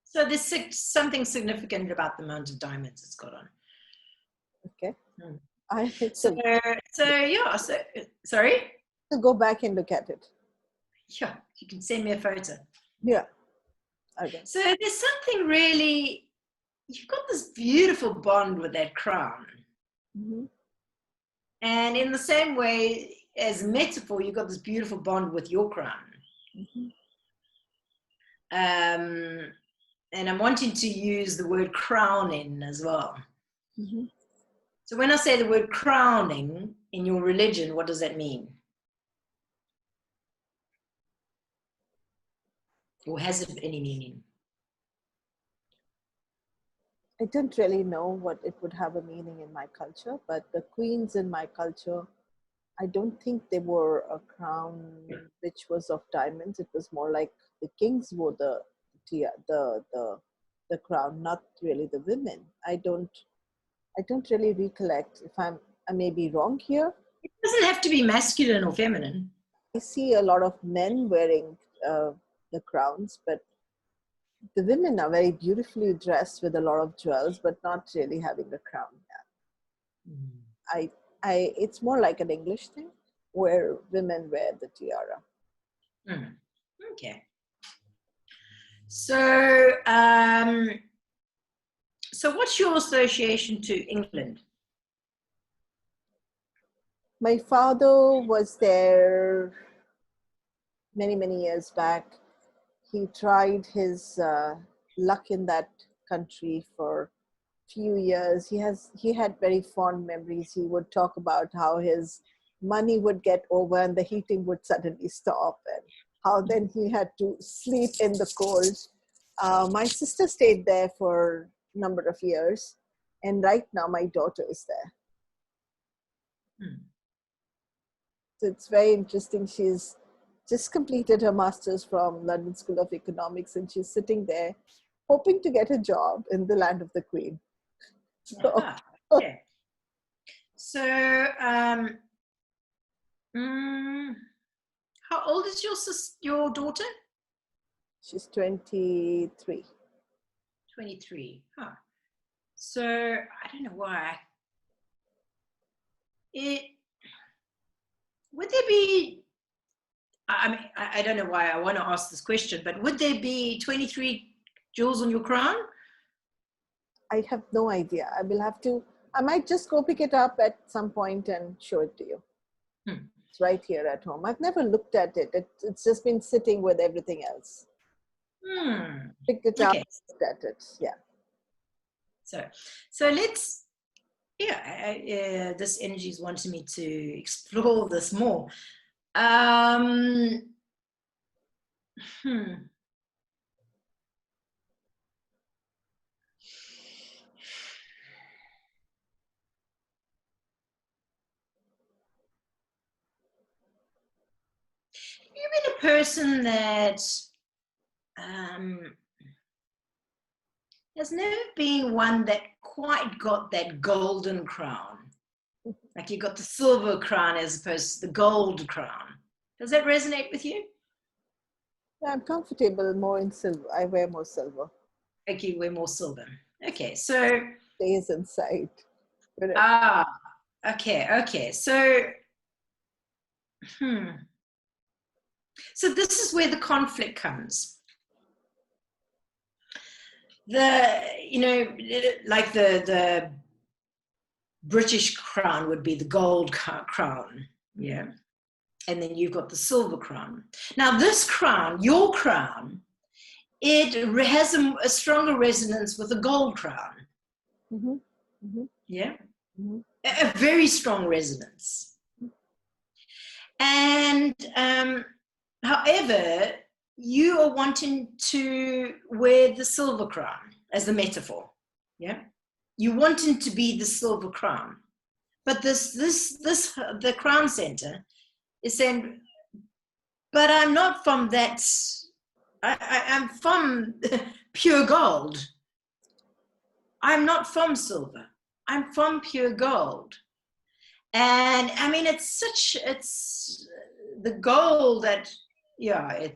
So there's something significant about the amount of diamonds it's got on. Okay. Sorry? To go back and look at it. Yeah, you can send me a photo. Yeah. Okay. So there's something really, you've got this beautiful bond with that crown. And in the same way, as a metaphor, you've got this beautiful bond with your crown. And I'm wanting to use the word crowning as well. So when I say the word crowning in your religion, what does that mean? Or has it any meaning? I don't really know what it would have a meaning in my culture, but the queens in my culture, I don't think they wore a crown which was of diamonds. It was more like the kings wore the crown, not really the women. I don't really recollect. If I may be wrong here. It doesn't have to be masculine or feminine. I see a lot of men wearing the crowns, but the women are very beautifully dressed with a lot of jewels, but not really having a crown. It's more like an English thing where women wear the tiara. Okay. So, so what's your association to England? My father was there many, many years back. He tried his luck in that country for few years. He had very fond memories. He would talk about how his money would get over and the heating would suddenly stop, and how then he had to sleep in the cold. My sister stayed there for a number of years, and right now my daughter is there. So it's very interesting. She's just completed her master's from London School of Economics, and she's sitting there hoping to get a job in the land of the Queen. So, Okay. So, how old is your daughter? she's 23. 23. Huh. So I don't know why. Would there be? I mean, I don't know why I want to ask this question, but would there be 23 jewels on your crown? I have no idea. I might just go pick it up at some point and show it to you. It's right here at home. I've never looked at it. It's just been sitting with everything else. Picked it up, looked at it. Yeah. So let's, this energy is wanting me to explore this more. You've been a person that has never been one that quite got that golden crown. Like you got the silver crown as opposed to the gold crown. Does that resonate with you? Yeah, I'm comfortable more in silver. I wear more silver. Okay, you wear more silver. Okay, so stays inside. Okay. So so this is where the conflict comes. Like the British crown would be the gold crown, yeah, and then you've got the silver crown. Now this crown, your crown, it has a stronger resonance with the gold crown. Yeah, a very strong resonance. And however, you are wanting to wear the silver crown as the metaphor. Yeah, you wanting to be the silver crown, but the crown center is saying, but I'm not from that. I'm from pure gold. I'm not from silver. I'm from pure gold. And I mean, it's the goal that, there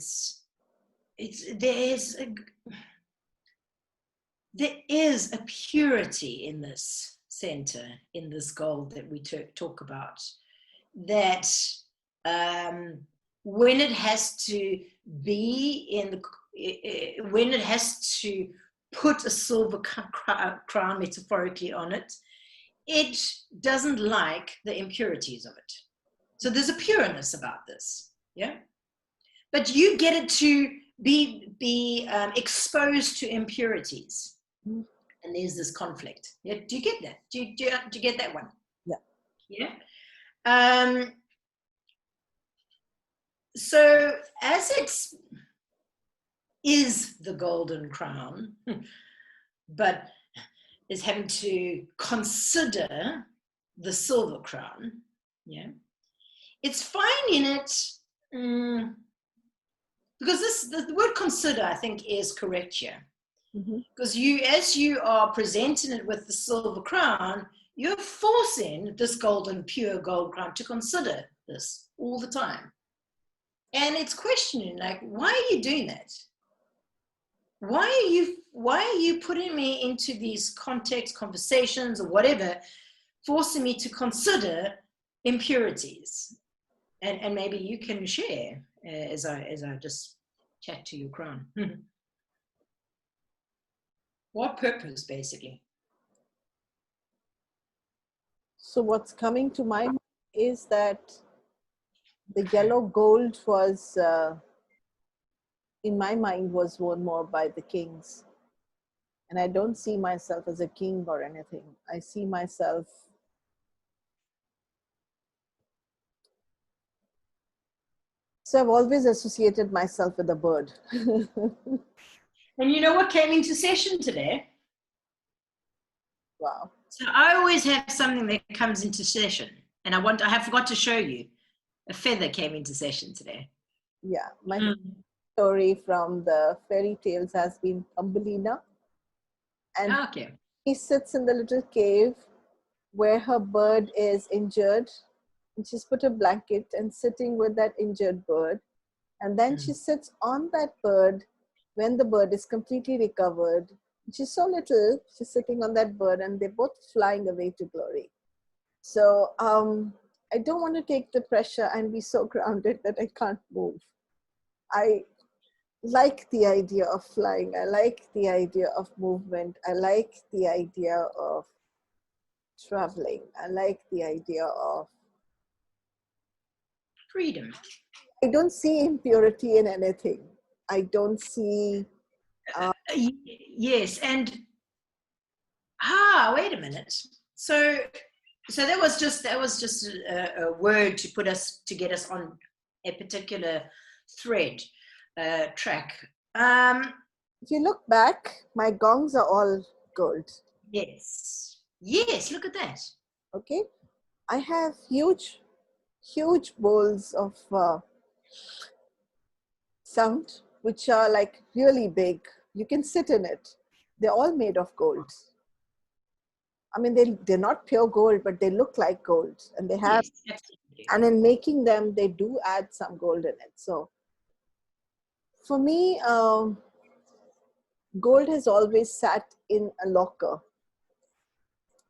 is a purity in this center, in this gold that we talk about, that when it has to be when it has to put a silver crown metaphorically on it, it doesn't like the impurities of it. So there's a pureness about this, yeah? But you get it to be exposed to impurities. And there's this conflict. Yeah? Do you get that? Do you get that one? Yeah. Yeah? So as it is the golden crown, but is having to consider the silver crown, yeah, it's finding it, because the word consider, I think, is correct here. Because as you are presenting it with the silver crown, you're forcing this pure gold crown to consider this all the time. And it's questioning, like, why are you doing that? Why are you putting me into these contexts, conversations, or whatever, forcing me to consider impurities? And maybe you can share as I just chat to your crown. What purpose, basically? So what's coming to my mind is that the yellow gold was in my mind, was worn more by the kings. And I don't see myself as a king or anything. I see myself, so I've always associated myself with a bird. And you know what came into session today? Wow. So I always have something that comes into session, and I have forgot to show you. A feather came into session today. Yeah, my story from the fairy tales has been Thumbelina. And Okay. she sits in the little cave where her bird is injured. And she's put a blanket and sitting with that injured bird. And then she sits on that bird when the bird is completely recovered. She's so little, she's sitting on that bird, and they're both flying away to glory. So I don't want to take the pressure and be so grounded that I can't move. I like the idea of flying. I like the idea of movement. I like the idea of traveling. I like the idea of Freedom. I don't see impurity in anything. I don't see. Yes, and wait a minute. So that was just a word to get us on a particular thread track. If you look back, my gongs are all gold. Yes, look at that. Okay, I have huge bowls of sound, which are like really big. You can sit in it. They're all made of gold. I mean, they're not pure gold, but they look like gold. And they have, yes, absolutely. And in making them, they do add some gold in it. So for me, gold has always sat in a locker,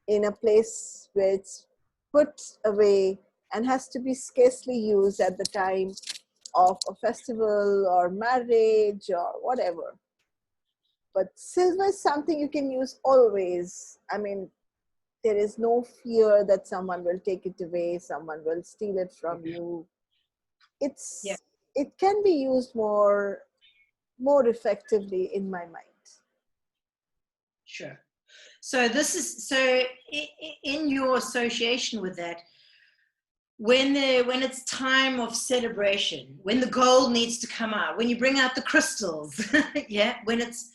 in a place where it's put away and has to be scarcely used at the time of a festival or marriage or whatever. But silver is something you can use always. I mean, there is no fear that someone will take it away, someone will steal it from you. Yeah. It can be used more effectively in my mind. Sure. So in your association with that, when it's time of celebration, when the gold needs to come out, when you bring out the crystals, yeah, when it's,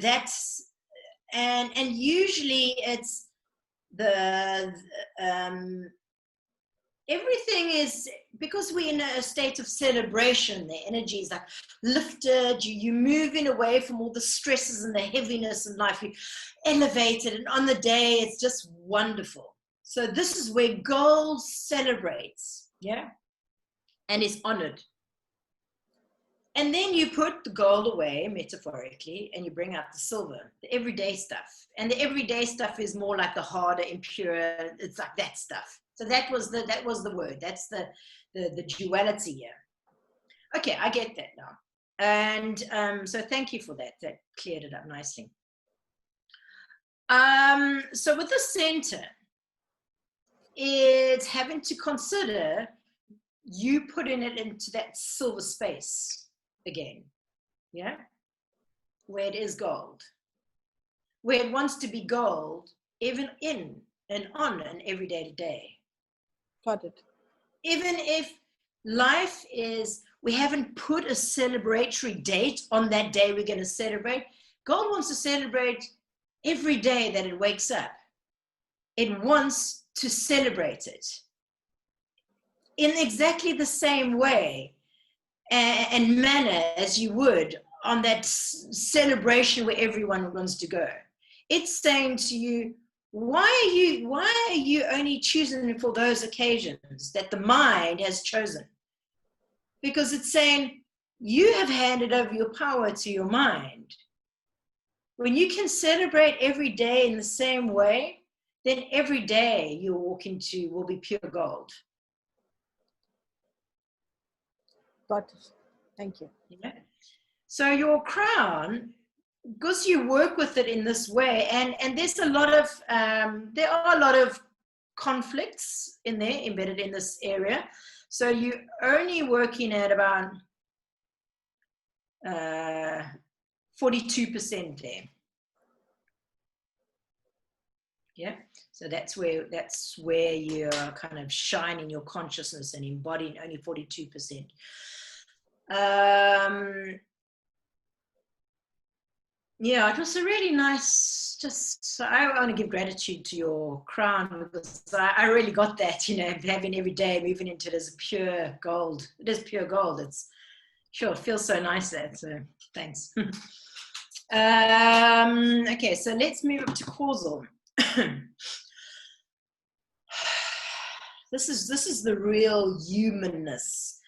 that's, and usually it's the everything is, because we're in a state of celebration, the energy is like lifted, you're moving away from all the stresses and the heaviness in life, you're elevated, and on the day it's just wonderful. So this is where gold celebrates, yeah, and is honored. And then you put the gold away, metaphorically, and you bring out the silver, the everyday stuff. And the everyday stuff is more like the harder, impure, it's like that stuff. So that was the word. That's the duality here. Okay, I get that now. And so thank you for that. That cleared it up nicely. So with the center, it's having to consider you putting it into that silver space again, yeah, where it is gold, where it wants to be gold, even in and on an everyday to day. Got it. Even if life is, we haven't put a celebratory date on that day we're going to celebrate, gold wants to celebrate every day that it wakes up. It wants to celebrate it in exactly the same way and manner as you would on that celebration where everyone wants to go. It's saying to you, why are you only choosing for those occasions that the mind has chosen? Because it's saying you have handed over your power to your mind. When you can celebrate every day in the same way, then every day you walk into will be pure gold. Got it. Thank you. Yeah. So your crown, because you work with it in this way, and there's a lot of there are a lot of conflicts in there embedded in this area. So you're only working at about 42% there. Yeah, so that's where you're kind of shining your consciousness and embodying only 42%. Yeah, it was a really nice, just, I want to give gratitude to your crown, because I really got that, you know, having every day moving into it as pure gold. It is pure gold. It's sure, it feels so nice there. So thanks. Okay, so let's move up to causal. This is the real humanness,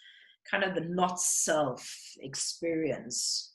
kind of the not self experience.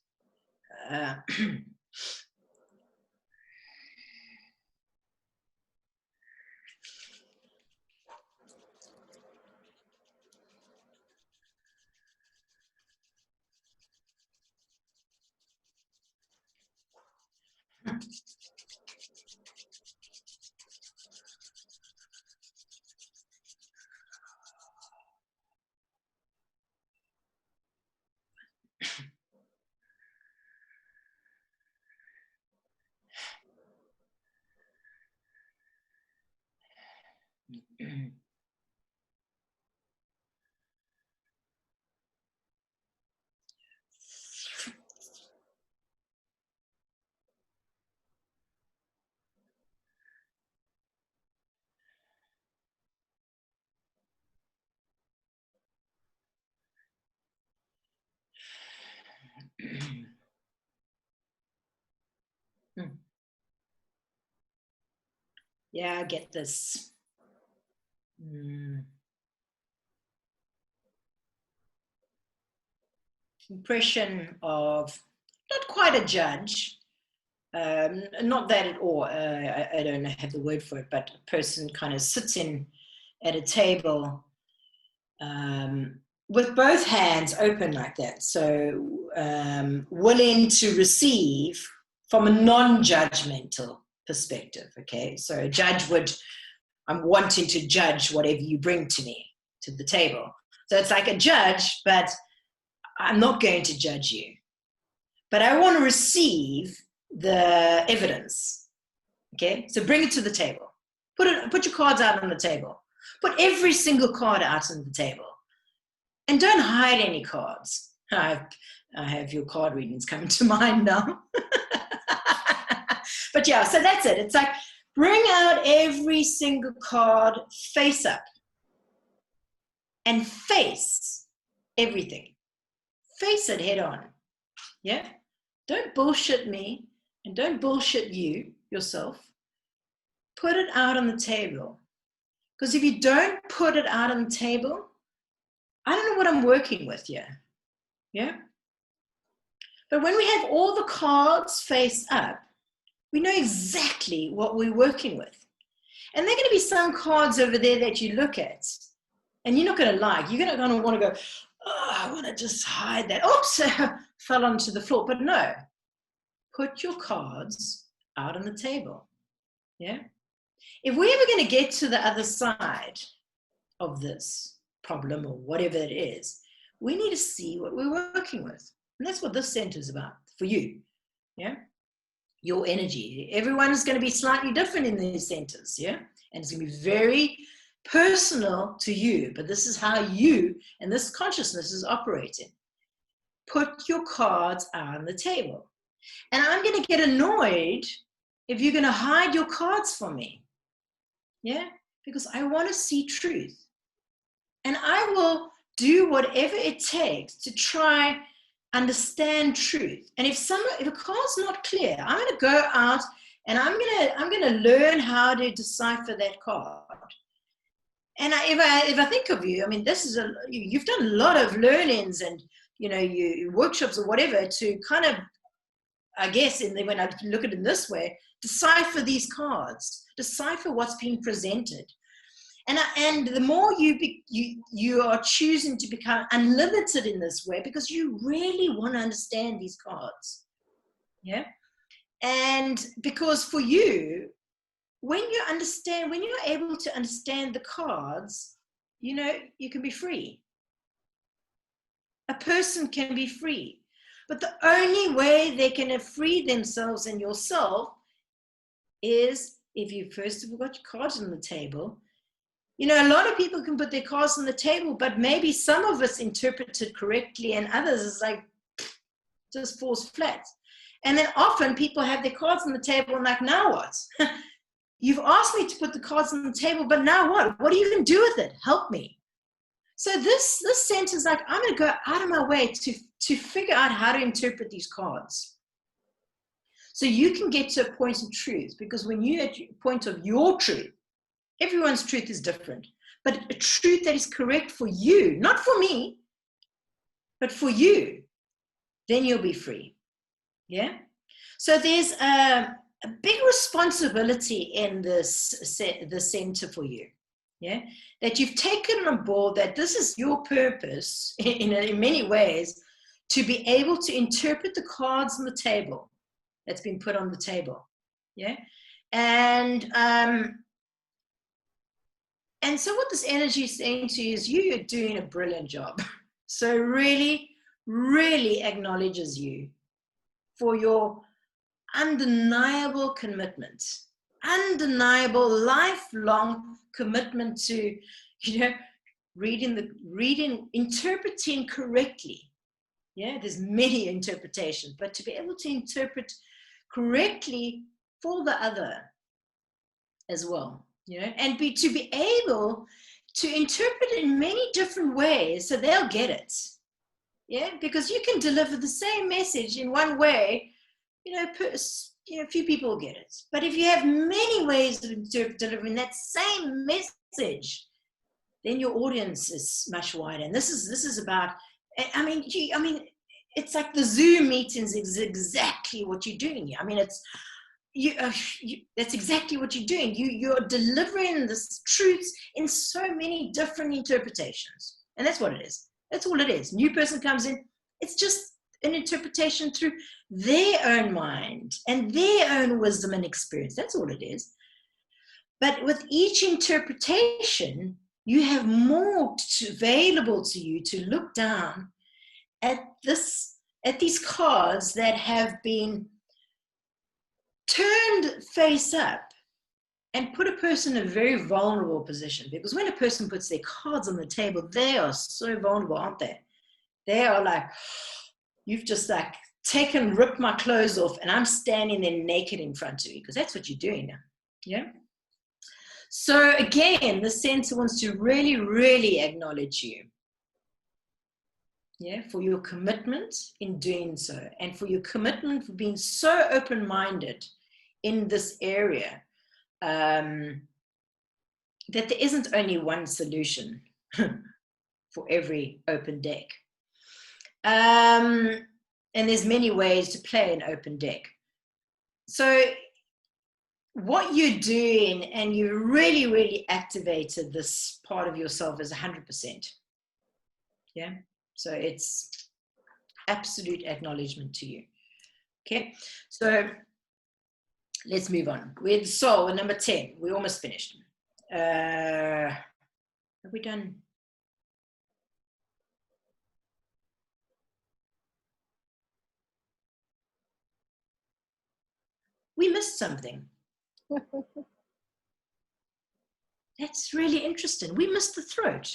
Yeah, I get this. Impression of not quite a judge, not that at all. I don't have the word for it, but a person kind of sits in at a table with both hands open like that. So willing to receive from a non-judgmental perspective. Okay, so a judge would, I'm wanting to judge whatever you bring to me, to the table. So it's like a judge, but I'm not going to judge you. But I want to receive the evidence. Okay, so bring it to the table. Put your cards out on the table. Put every single card out on the table. And don't hide any cards. I have your card readings coming to mind now. But yeah, so that's it. It's like, bring out every single card face up and face everything. Face it head on. Yeah? Don't bullshit me and don't bullshit you, yourself. Put it out on the table. Because if you don't put it out on the table, I don't know what I'm working with here. Yeah? But when we have all the cards face up, we know exactly what we're working with. And there are going to be some cards over there that you look at and you're not going to like. You're going to want to go, oh, I want to just hide that. Oops, fell onto the floor. But no, put your cards out on the table. Yeah? If we're ever going to get to the other side of this problem or whatever it is, we need to see what we're working with. And that's what this center is about for you. Yeah? Your energy. Everyone is going to be slightly different in these centers. Yeah? And it's going to be very personal to you. But this is how you and this consciousness is operating. Put your cards on the table. And I'm going to get annoyed if you're going to hide your cards from me. Yeah? Because I want to see truth. And I will do whatever it takes to try understand truth. And if a card's not clear, I'm going to go out and I'm going to learn how to decipher that card. And if I think of you, I mean, you've done a lot of learnings and you workshops or whatever to kind of, I guess, when I look at it in this way, decipher these cards, decipher what's being presented. And the more you are choosing to become unlimited in this way, because you really want to understand these cards. Yeah. And because for you, when you're able to understand the cards, you can be free. A person can be free. But the only way they can free themselves and yourself is if you first of all got your cards on the table. You know, a lot of people can put their cards on the table, but maybe some of us interpret it correctly and others is like just falls flat. And then often people have their cards on the table and like, now what? You've asked me to put the cards on the table, but now what? What are you going to do with it? Help me. So this sense is like, I'm going to go out of my way to figure out how to interpret these cards. So you can get to a point of truth, because when you're at a point of your truth, everyone's truth is different, but a truth that is correct for you, not for me, but for you, then you'll be free. Yeah. So there's a big responsibility in the center for you. Yeah. That you've taken on board that this is your purpose in many ways, to be able to interpret the cards on the table that's been put on the table. Yeah. And so what this energy is saying to you is you're doing a brilliant job. So really, really acknowledges you for your undeniable commitment, undeniable lifelong commitment to, you know, reading, interpreting correctly. Yeah, there's many interpretations, but to be able to interpret correctly for the other as well, you know, and to be able to interpret in many different ways so they'll get it. Yeah, because you can deliver the same message in one way, you know, a few people will get it. But if you have many ways of delivering that same message, then your audience is much wider. And this is about, I mean, it's like the Zoom meetings is exactly what you're doing here. I mean, it's that's exactly what you're doing. You're delivering this truths in so many different interpretations, and that's what it is. That's all it is. New person comes in, it's just an interpretation through their own mind and their own wisdom and experience. That's all it is. But with each interpretation, you have more available to you to look down at these cards that have been turned face up and put a person in a very vulnerable position. Because when a person puts their cards on the table, they are so vulnerable, aren't they? They are like, you've just like ripped my clothes off and I'm standing there naked in front of you, because that's what you're doing now. Yeah. So again, the center wants to really, really acknowledge you. Yeah, for your commitment in doing so, and for your commitment for being so open-minded in this area, that there isn't only one solution for every open deck. And there's many ways to play an open deck. So what you're doing, and you really, really activated this part of yourself, is 100%. Yeah. So it's absolute acknowledgement to you. Okay. So let's move on. With soul, number 10. We're almost finished. Have we done? We missed something. That's really interesting. We missed the throat.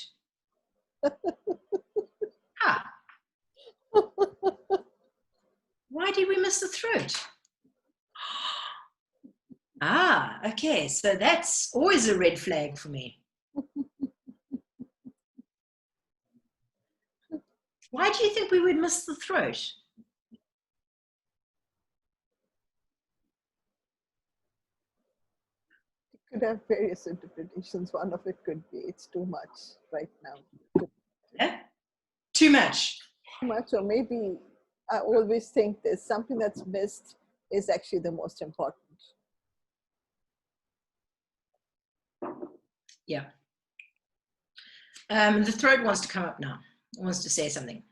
Why did we miss the throat? Okay. So that's always a red flag for me. Why do you think we would miss the throat? Could have various interpretations. One of it could be it's too much right now. Yeah? Too much. Too much, or maybe I always think there's something that's missed is actually the most important. Yeah. The throat wants to come up now. It wants to say something.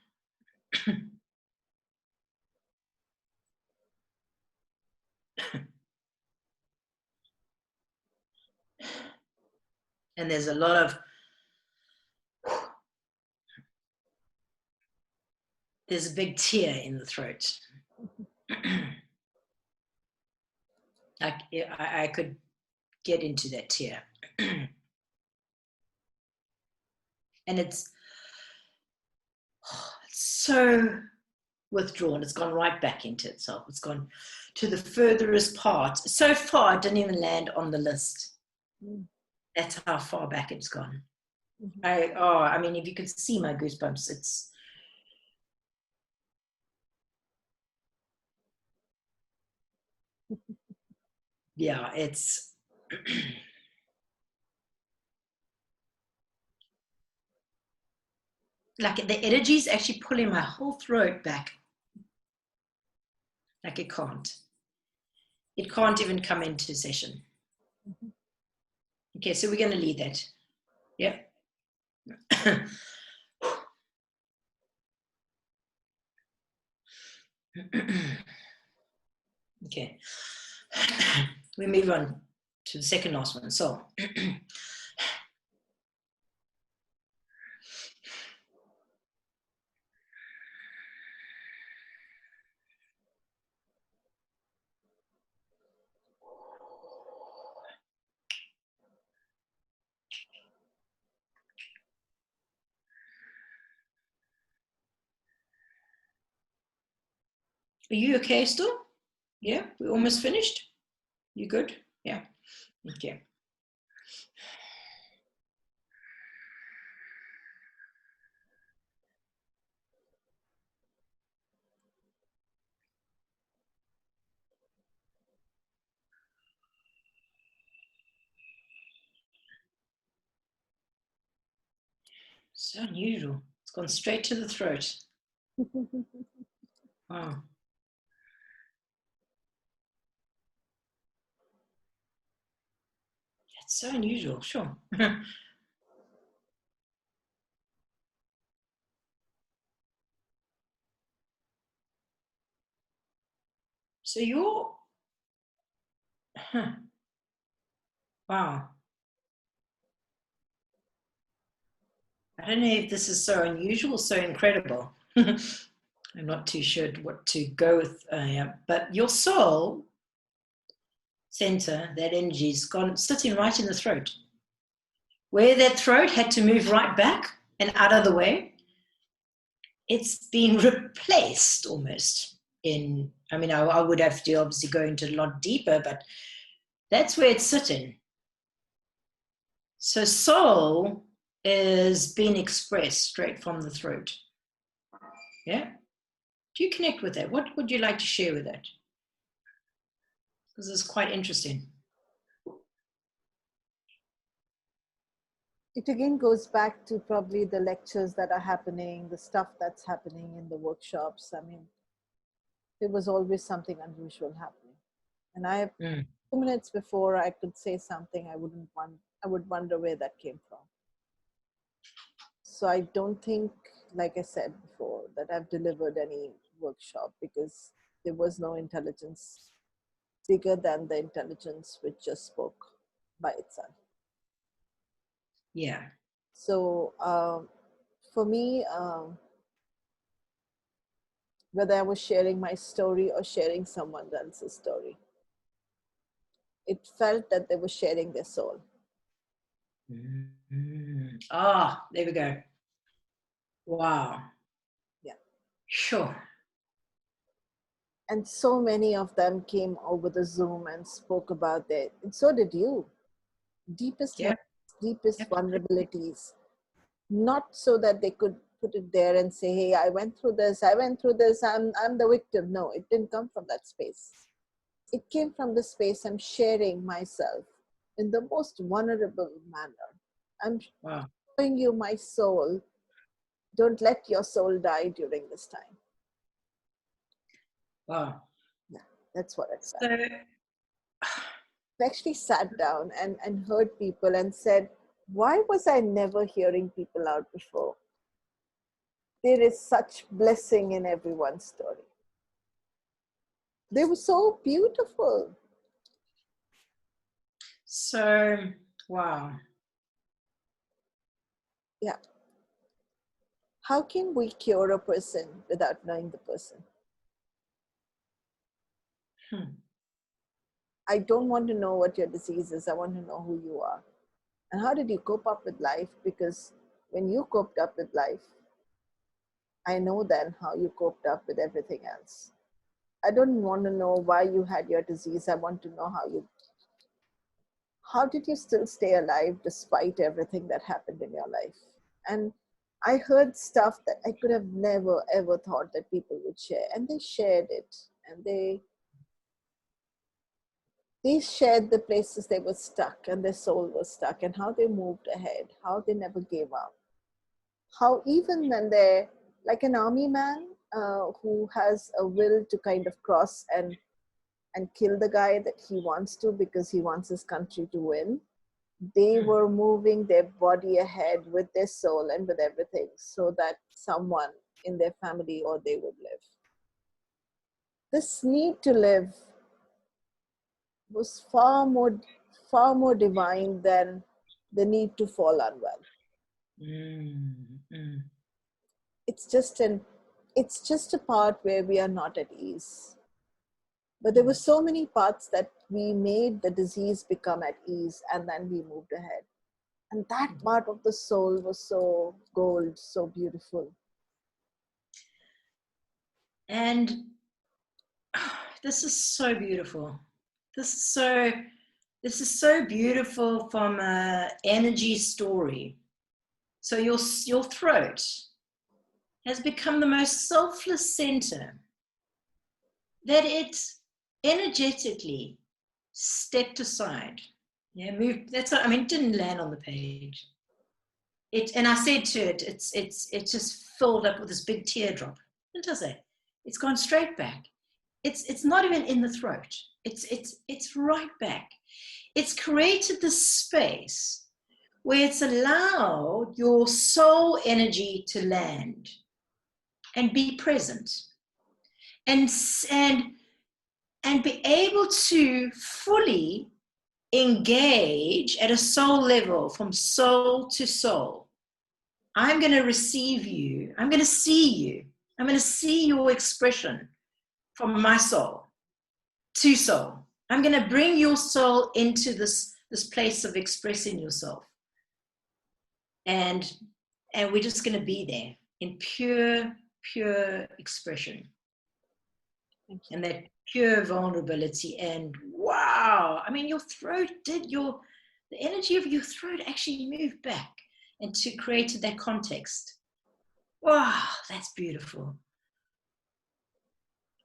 And there's a lot of there's a big tear in the throat. I could get into that tear. And it's so withdrawn. It's gone right back into itself. It's gone to the furthest part. So far, it didn't even land on the list. That's how far back it's gone. I mean, if you could see my goosebumps, it's yeah, it's like the energy is actually pulling my whole throat back. Like it can't even come into session. Okay, so we're going to leave that. Yep. Okay. We move on to the second last one. So are you okay still? Yeah, we're almost finished. You good? Yeah. Okay. So unusual. It's gone straight to the throat. Wow. That's so unusual, sure. So you're, wow. I don't know if this is so unusual, so incredible. I'm not too sure what to go with, but your soul center, that energy is gone, sitting right in the throat. Where that throat had to move right back and out of the way, it's been replaced almost in, I mean, I would have to obviously go into a lot deeper, but that's where it's sitting. So soul is being expressed straight from the throat. Yeah? Do you connect with that? What would you like to share with that? Because it's quite interesting. It again goes back to probably the lectures that are happening, the stuff that's happening in the workshops. I mean, there was always something unusual happening. And 2 minutes before I could say something, I would wonder where that came from. So I don't think, like I said before, that I've delivered any workshop because there was no intelligence bigger than the intelligence which just spoke by itself. Yeah. So for me, whether I was sharing my story or sharing someone else's story, it felt that they were sharing their soul. Ah, there we go. Wow. Yeah. Sure. And so many of them came over the Zoom and spoke about it. And so did you. Deepest, deepest vulnerabilities. Not so that they could put it there and say, hey, I went through this, I'm the victim. No, it didn't come from that space. It came from the space I'm sharing myself in the most vulnerable manner. I'm showing you my soul. Don't let your soul die during this time. Wow. Yeah, that's what it felt. So, I actually sat down and heard people and said, why was I never hearing people out before? There is such blessing in everyone's story. They were so beautiful. So, wow. Yeah. how can we cure a person without knowing the person? I don't want to know what your disease is. I want to know who you are. And how did you cope up with life? Because when you coped up with life, I know then how you coped up with everything else. I don't want to know why you had your disease. I want to know how did you still stay alive despite everything that happened in your life? And I heard stuff that I could have never, ever thought that people would share. And they shared it. And they shared the places they were stuck and their soul was stuck and how they moved ahead, how they never gave up. How even when they're like an army man who has a will to kind of cross and kill the guy that he wants to because he wants his country to win, they were moving their body ahead with their soul and with everything so that someone in their family or they would live. This need to live was far more divine than the need to fall unwell. It's just a part where we are not at ease. But there were so many parts that we made the disease become at ease and then we moved ahead. And that part of the soul was so gold, so beautiful. And this is so beautiful. This is so beautiful from an energy story. So your throat has become the most selfless center that it energetically stepped aside. Yeah, moved. That's what I mean. It didn't land on the page. And I said to it, it's just filled up with this big teardrop. It does it. It's gone straight back. It's not even in the throat. It's right back. It's created this space where it's allowed your soul energy to land and be present and be able to fully engage at a soul level, from soul to soul. I'm going to receive you. I'm going to see you. I'm going to see your expression from my soul to soul. I'm going to bring your soul into this place of expressing yourself. And we're just going to be there in pure expression. And that pure vulnerability. And wow, I mean, your throat the energy of your throat actually moved back and to create that context. Wow, that's beautiful.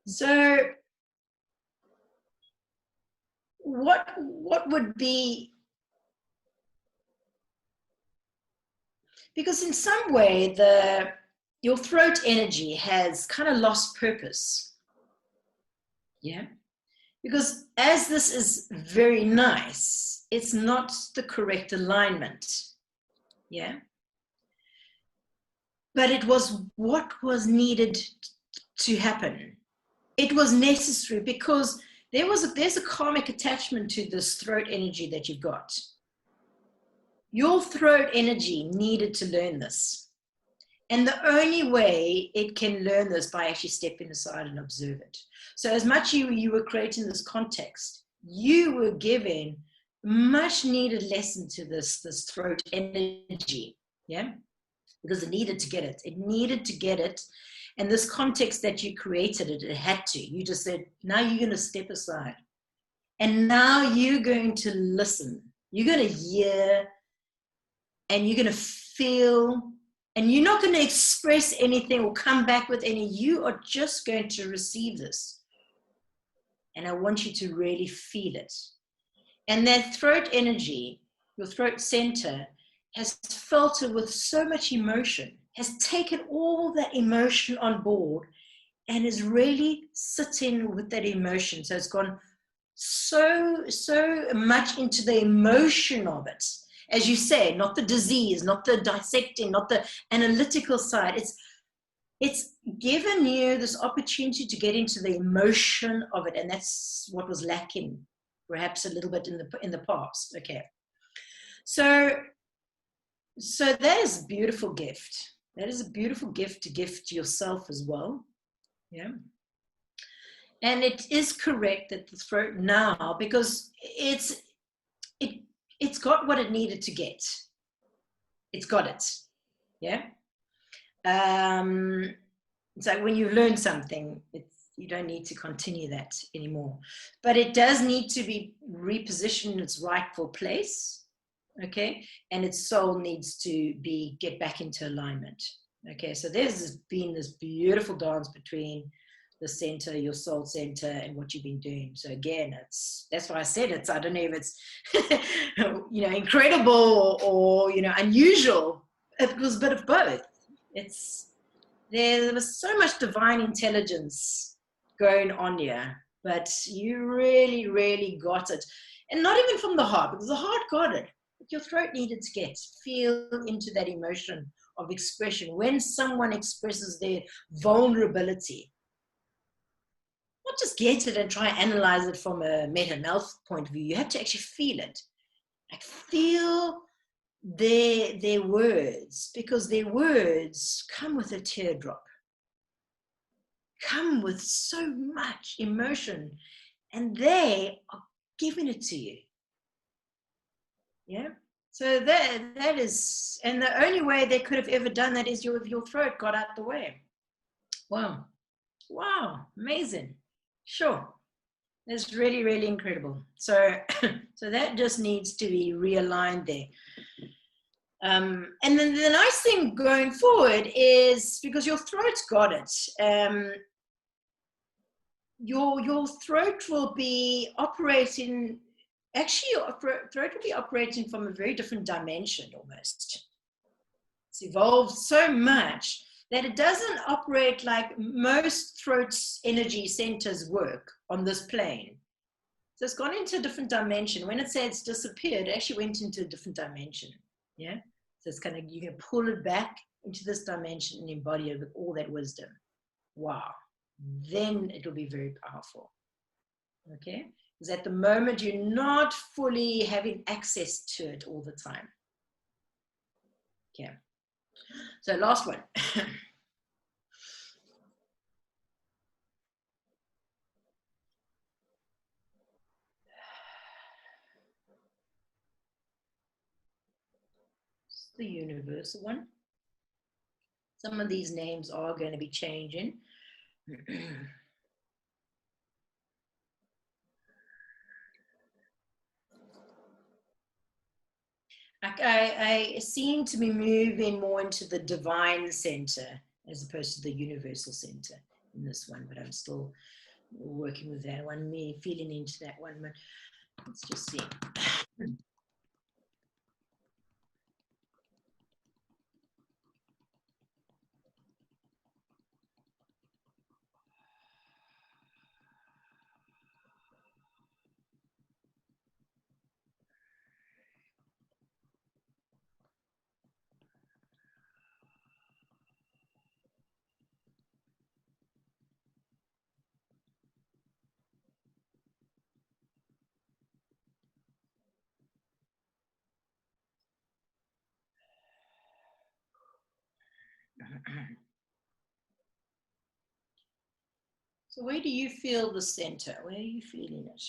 So what would be, because in some way your throat energy has kind of lost purpose. Yeah. Because as this is very nice, it's not the correct alignment. Yeah. But it was what was needed to happen. It was necessary because there's a karmic attachment to this throat energy that you've got. Your throat energy needed to learn this. And the only way it can learn this by actually stepping aside and observe it. So as much you were creating this context, you were giving much needed lesson to this throat energy. Yeah. Because it needed to get it. It needed to get it. And this context that you created, it had to. You just said, now you're going to step aside. And now you're going to listen. You're going to hear. And you're going to feel. And you're not going to express anything or come back with any. You are just going to receive this. And I want you to really feel it. And that throat energy, your throat center, has filtered with so much emotion, has taken all that emotion on board and is really sitting with that emotion. So it's gone so much into the emotion of it. As you say, not the disease, not the dissecting, not the analytical side. It's given you this opportunity to get into the emotion of it. And that's what was lacking, perhaps a little bit in the past. Okay. So that is a beautiful gift. That is a beautiful gift to gift yourself as well. Yeah. And it is correct that the throat now, because it's got what it needed to get. It's got it. Yeah. It's like when you learn something, you don't need to continue that anymore. But it does need to be repositioned in its rightful place. Okay. And its soul needs to get back into alignment. Okay. So there's been this beautiful dance between the center, your soul center, and what you've been doing. So again, that's why I said I don't know if it's incredible or unusual. It was a bit of both. There was so much divine intelligence going on here, but you really, really got it. And not even from the heart, because the heart got it, but your throat needed to feel into that emotion of expression. When someone expresses their vulnerability, not just get it and try and analyze it from a meta-health point of view, you have to actually feel it. Like feel their words, because their words come with a teardrop, come with so much emotion, and they are giving it to you. Yeah. So that is, and the only way they could have ever done that is if your throat got out the way. Wow. Amazing. Sure. It's really, really incredible. So that just needs to be realigned there. And then the nice thing going forward is, because your throat's got it, your throat will be operating, actually your throat will be operating from a very different dimension almost. It's evolved so much that it doesn't operate like most throat's energy centers work on this plane. So it's gone into a different dimension. When it said it's disappeared, it actually went into a different dimension. Yeah. So it's kind of, you can pull it back into this dimension and embody it with all that wisdom. Wow. Then it will be very powerful. Okay. Because at the moment, you're not fully having access to it all the time. Okay. So last one. The universal one. Some of these names are going to be changing. I seem to be moving more into the divine center as opposed to the universal center in this one, but I'm still working with that one, me feeling into that one. But let's just see. So where do you feel the center? Where are you feeling it?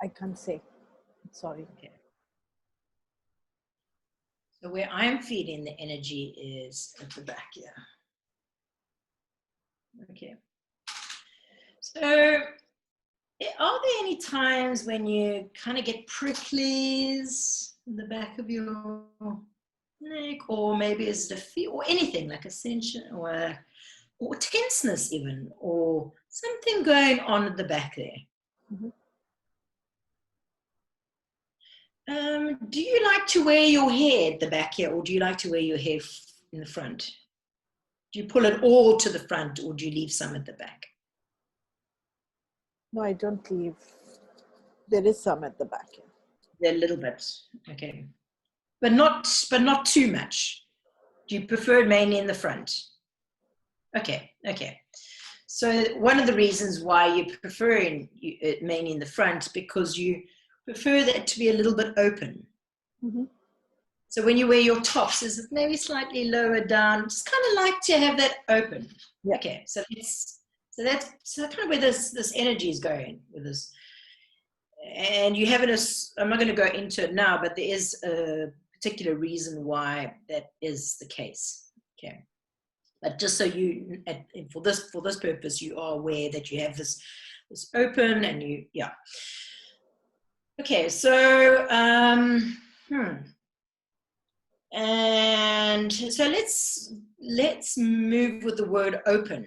I can't say. Sorry. Okay. So where I'm feeling the energy is at the back here. Okay. So are there any times when you kind of get pricklies in the back of your neck, or maybe is it a feel, or anything like a tension or tenseness even, or something going on at the back there? Mm-hmm. Do you like to wear your hair at the back here, or do you like to wear your hair in the front? Do you pull it all to the front, or do you leave some at the back? No, I don't leave. There is some at the back here. A little bit, okay, but not too much. Do you prefer it mainly in the front? Okay, okay. So one of the reasons why you prefer it mainly in the front, because you prefer that to be a little bit open. Mm-hmm. So when you wear your tops, is it maybe slightly lower down? Just kind of like to have that open. Yeah. Okay, so that's kind of where this energy is going with this. And you have it, I'm not going to go into it now, but there is a particular reason why that is the case. Okay. But just so you, for this purpose, you are aware that you have this open and you, yeah. Okay, so, and so let's move with the word open.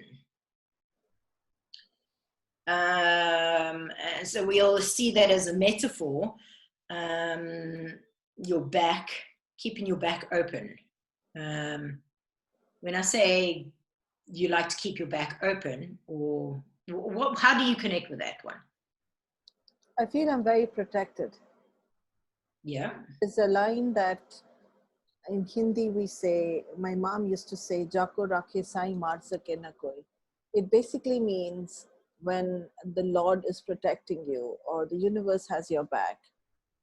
And so we'll see that as a metaphor, your back, keeping your back open. When I say you like to keep your back open, or how do you connect with that one? I feel I'm very protected. Yeah. There's a line that in Hindi we say, my mom used to say, Jako rakhe sai maar sake na koi. It basically means when the Lord is protecting you or the universe has your back.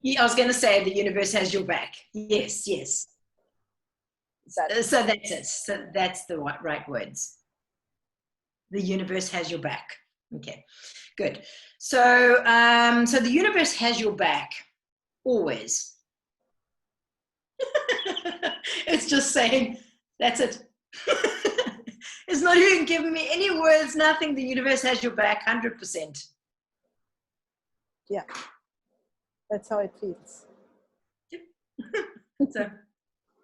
Yeah, I was going to say the universe has your back. Yes, yes. So that's it. So that's the right words. The universe has your back. Okay, good. So, so the universe has your back always. It's just saying, that's it. It's not even giving me any words, nothing. The universe has your back 100%. Yeah, that's how it feels. So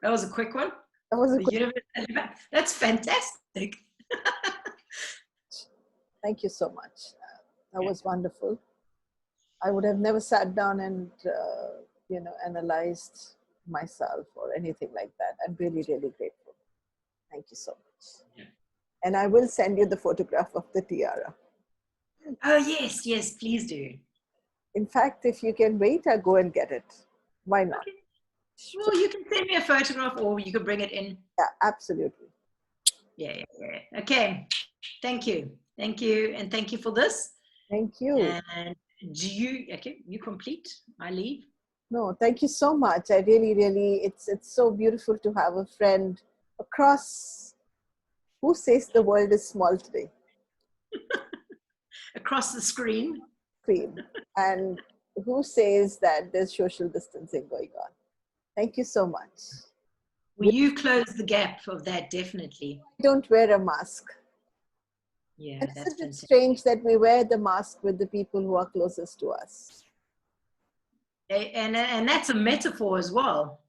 that was a quick one. That was a quick. Universe has your back. That's fantastic. Thank you so much. That was wonderful. I would have never sat down and analyzed myself or anything like that. I'm really, really grateful. Thank you so much. Yeah. And I will send you the photograph of the tiara. Oh, yes, yes, please do. In fact, if you can wait, I'll go and get it. Why not? Okay. Well, you can send me a photograph or you can bring it in. Yeah, absolutely. Yeah. Okay. Thank you. Thank you. And thank you for this. Thank you. And do you, okay, you complete? I leave. No, thank you so much. I really, really, it's so beautiful to have a friend across. Who says the world is small today? Across the screen. And who says that there's social distancing going on? Thank you so much. Well, you've closed the gap of that, definitely. Don't wear a mask. Yeah, And that's isn't it strange that we wear the mask with the people who are closest to us? And that's a metaphor as well.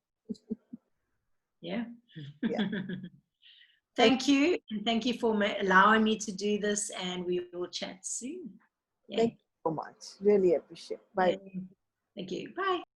Yeah. Yeah. Thank you. And thank you for allowing me to do this, and we will chat soon. Thank you so much. Really appreciate it. Bye. Thank you. Bye.